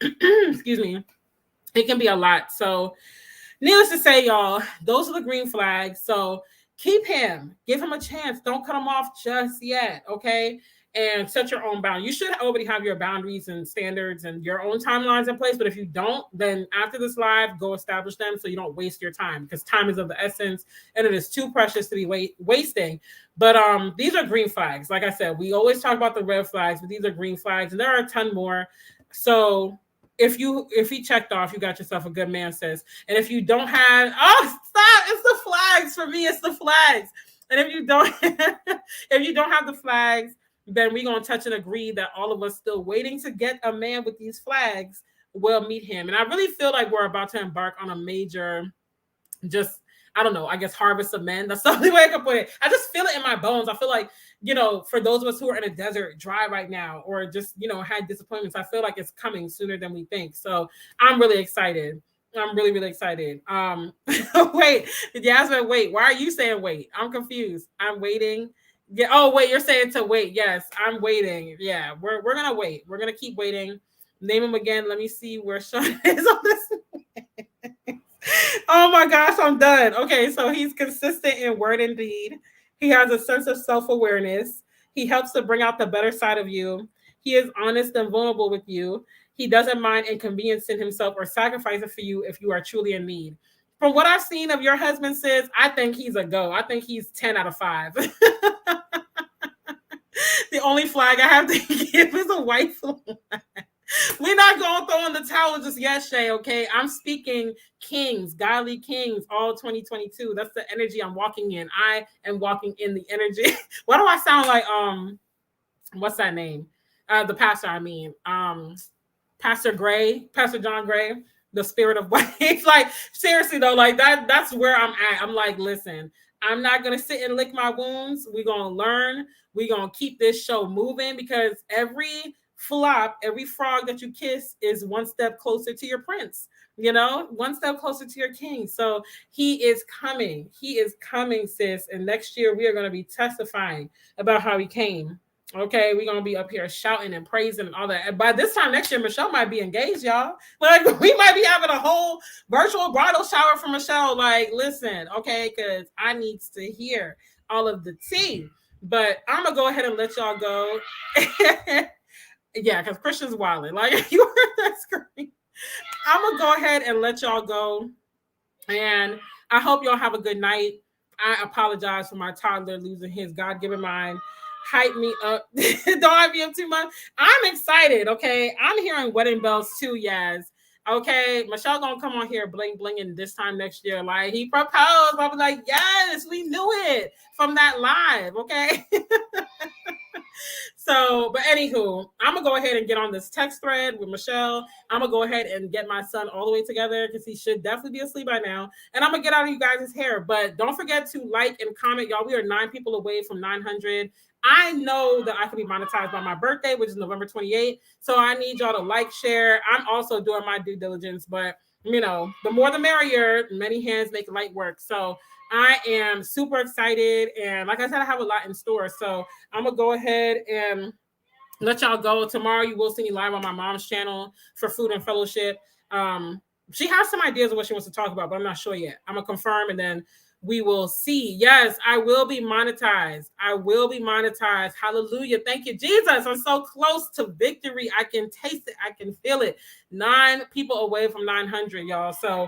excuse me. It can be a lot. So, needless to say, y'all, those are the green flags. So keep him, give him a chance. Don't cut him off just yet, okay? And set your own boundaries. You should already have your boundaries and standards and your own timelines in place. But if you don't, then after this live, go establish them so you don't waste your time because time is of the essence and it is too precious to be wasting. But these are green flags. Like I said, we always talk about the red flags, but these are green flags, and there are a ton more. So if he checked off, you got yourself a good man, sis. And if you don't have, oh, stop! It's the flags for me. It's the flags. And if you don't, have the flags, then we're going to touch and agree that all of us still waiting to get a man with these flags will meet him. And I really feel like we're about to embark on a major, just, I don't know, I guess harvest of men. That's the only way I can put it. I just feel it in my bones. I feel like, for those of us who are in a desert dry right now, or just, had disappointments, I feel like it's coming sooner than we think. So I'm really excited. I'm really, really excited. Wait, Jasmine, wait, why are you saying wait? I'm confused. I'm waiting. Yeah. Oh, wait, you're saying to wait. Yes, I'm waiting. Yeah, we're gonna wait. We're gonna keep waiting. Name him again. Let me see where Sean is on this. Oh my gosh, I'm done. Okay, so he's consistent in word and deed. He has a sense of self-awareness. He helps to bring out the better side of you. He is honest and vulnerable with you. He doesn't mind inconveniencing himself or sacrificing for you if you are truly in need. From what I've seen of your husband, sis, I think he's a go. I think he's 10 out of 5. The only flag I have to give is a white flag. We're not going to throw in the towel just yet, Shay, okay? I'm speaking kings, godly kings, all 2022. That's the energy I'm walking in. I am walking in the energy. Why do I sound like, what's that name? The pastor, I mean. Pastor Gray, Pastor John Gray, the spirit of white. Like, seriously though, like that's where I'm at. I'm like, listen, I'm not gonna sit and lick my wounds. We're gonna learn. We're gonna keep this show moving, because every flop, every frog that you kiss is one step closer to your prince, you know, one step closer to your king. So he is coming. He is coming, sis. And next year we are gonna be testifying about how he came. Okay, we're gonna be up here shouting and praising and all that. And by this time next year, Michelle might be engaged, y'all. Like, we might be having a whole virtual bridal shower for Michelle. Like, listen, okay, because I need to hear all of the tea. But I'm gonna go ahead and let y'all go. Yeah, because Christian's wilding. Like, you heard that scream. I'm gonna go ahead and let y'all go. And I hope y'all have a good night. I apologize for my toddler losing his God-given mind. Hype me up. Don't hype me up too much. I'm excited, okay? I'm hearing wedding bells too, Yaz. Okay, Michelle gonna come on here bling blinging this time next year. Like, he proposed. I'll be like, yes, we knew it from that live, okay? So, but anywho, I'm gonna go ahead and get on this text thread with Michelle. I'm gonna go ahead and get my son all the way together, because he should definitely be asleep by now. And I'm gonna get out of you guys' hair. But don't forget to like and comment, y'all. We are 9 people away from 900. I know that I can be monetized by my birthday, which is November 28th. So I need y'all to like, share. I'm also doing my due diligence, but you know, the more the merrier. Many hands make light work. So I am super excited. And like I said, I have a lot in store. So I'm going to go ahead and let y'all go. Tomorrow, you will see me live on my mom's channel for Food and Fellowship. She has some ideas of what she wants to talk about, but I'm not sure yet. I'm going to confirm, and then we will see. Yes, I will be monetized. I will be monetized. Hallelujah. Thank you, Jesus. I'm so close to victory. I can taste it. I can feel it. 9 people away from 900, y'all. So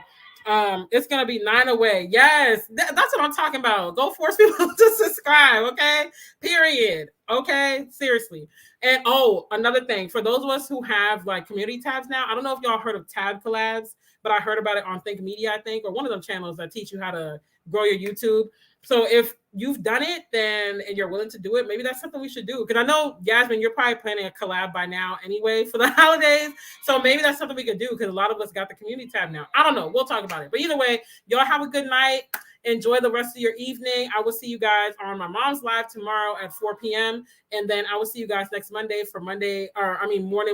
it's gonna be 9 away. Yes, that's what I'm talking about. Go force people to subscribe, okay? Period. Okay, seriously. And oh, another thing, for those of us who have like community tabs now, I don't know if y'all heard of tab collabs, but I heard about it on Think Media, I think, or one of them channels that teach you how to grow your YouTube. So if you've done it, then and you're willing to do it, maybe that's something we should do. Because I know, Yasmin, you're probably planning a collab by now anyway for the holidays. So maybe that's something we could do, because a lot of us got the community tab now. I don't know. We'll talk about it. But either way, y'all have a good night. Enjoy the rest of your evening. I will see you guys on my mom's live tomorrow at 4 p.m. And then I will see you guys next Monday for morning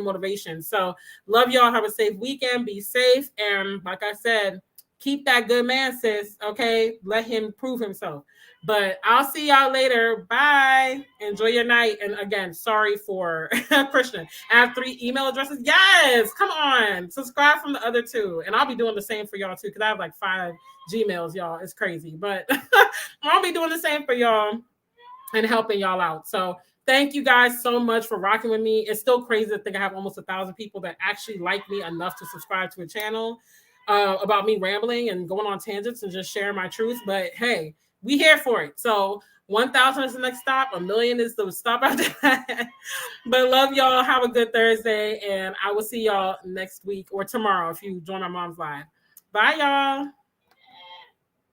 motivation. So love y'all. Have a safe weekend. Be safe. And like I said, keep that good man, sis. Okay. Let him prove himself. But I'll see y'all later. Bye. Enjoy your night. And again, sorry for Christian. I have 3 email addresses. Yes. Come on. Subscribe from the other 2. And I'll be doing the same for y'all too, because I have like 5 Gmails, y'all. It's crazy. But I'll be doing the same for y'all and helping y'all out. So thank you guys so much for rocking with me. It's still crazy to think I have almost 1,000 people that actually like me enough to subscribe to a channel about me rambling and going on tangents and just sharing my truth. But hey, we here for it. So 1,000 is the next stop. 1 million is the stop after that. But love y'all. Have a good Thursday. And I will see y'all next week or tomorrow if you join my mom's live. Bye, y'all.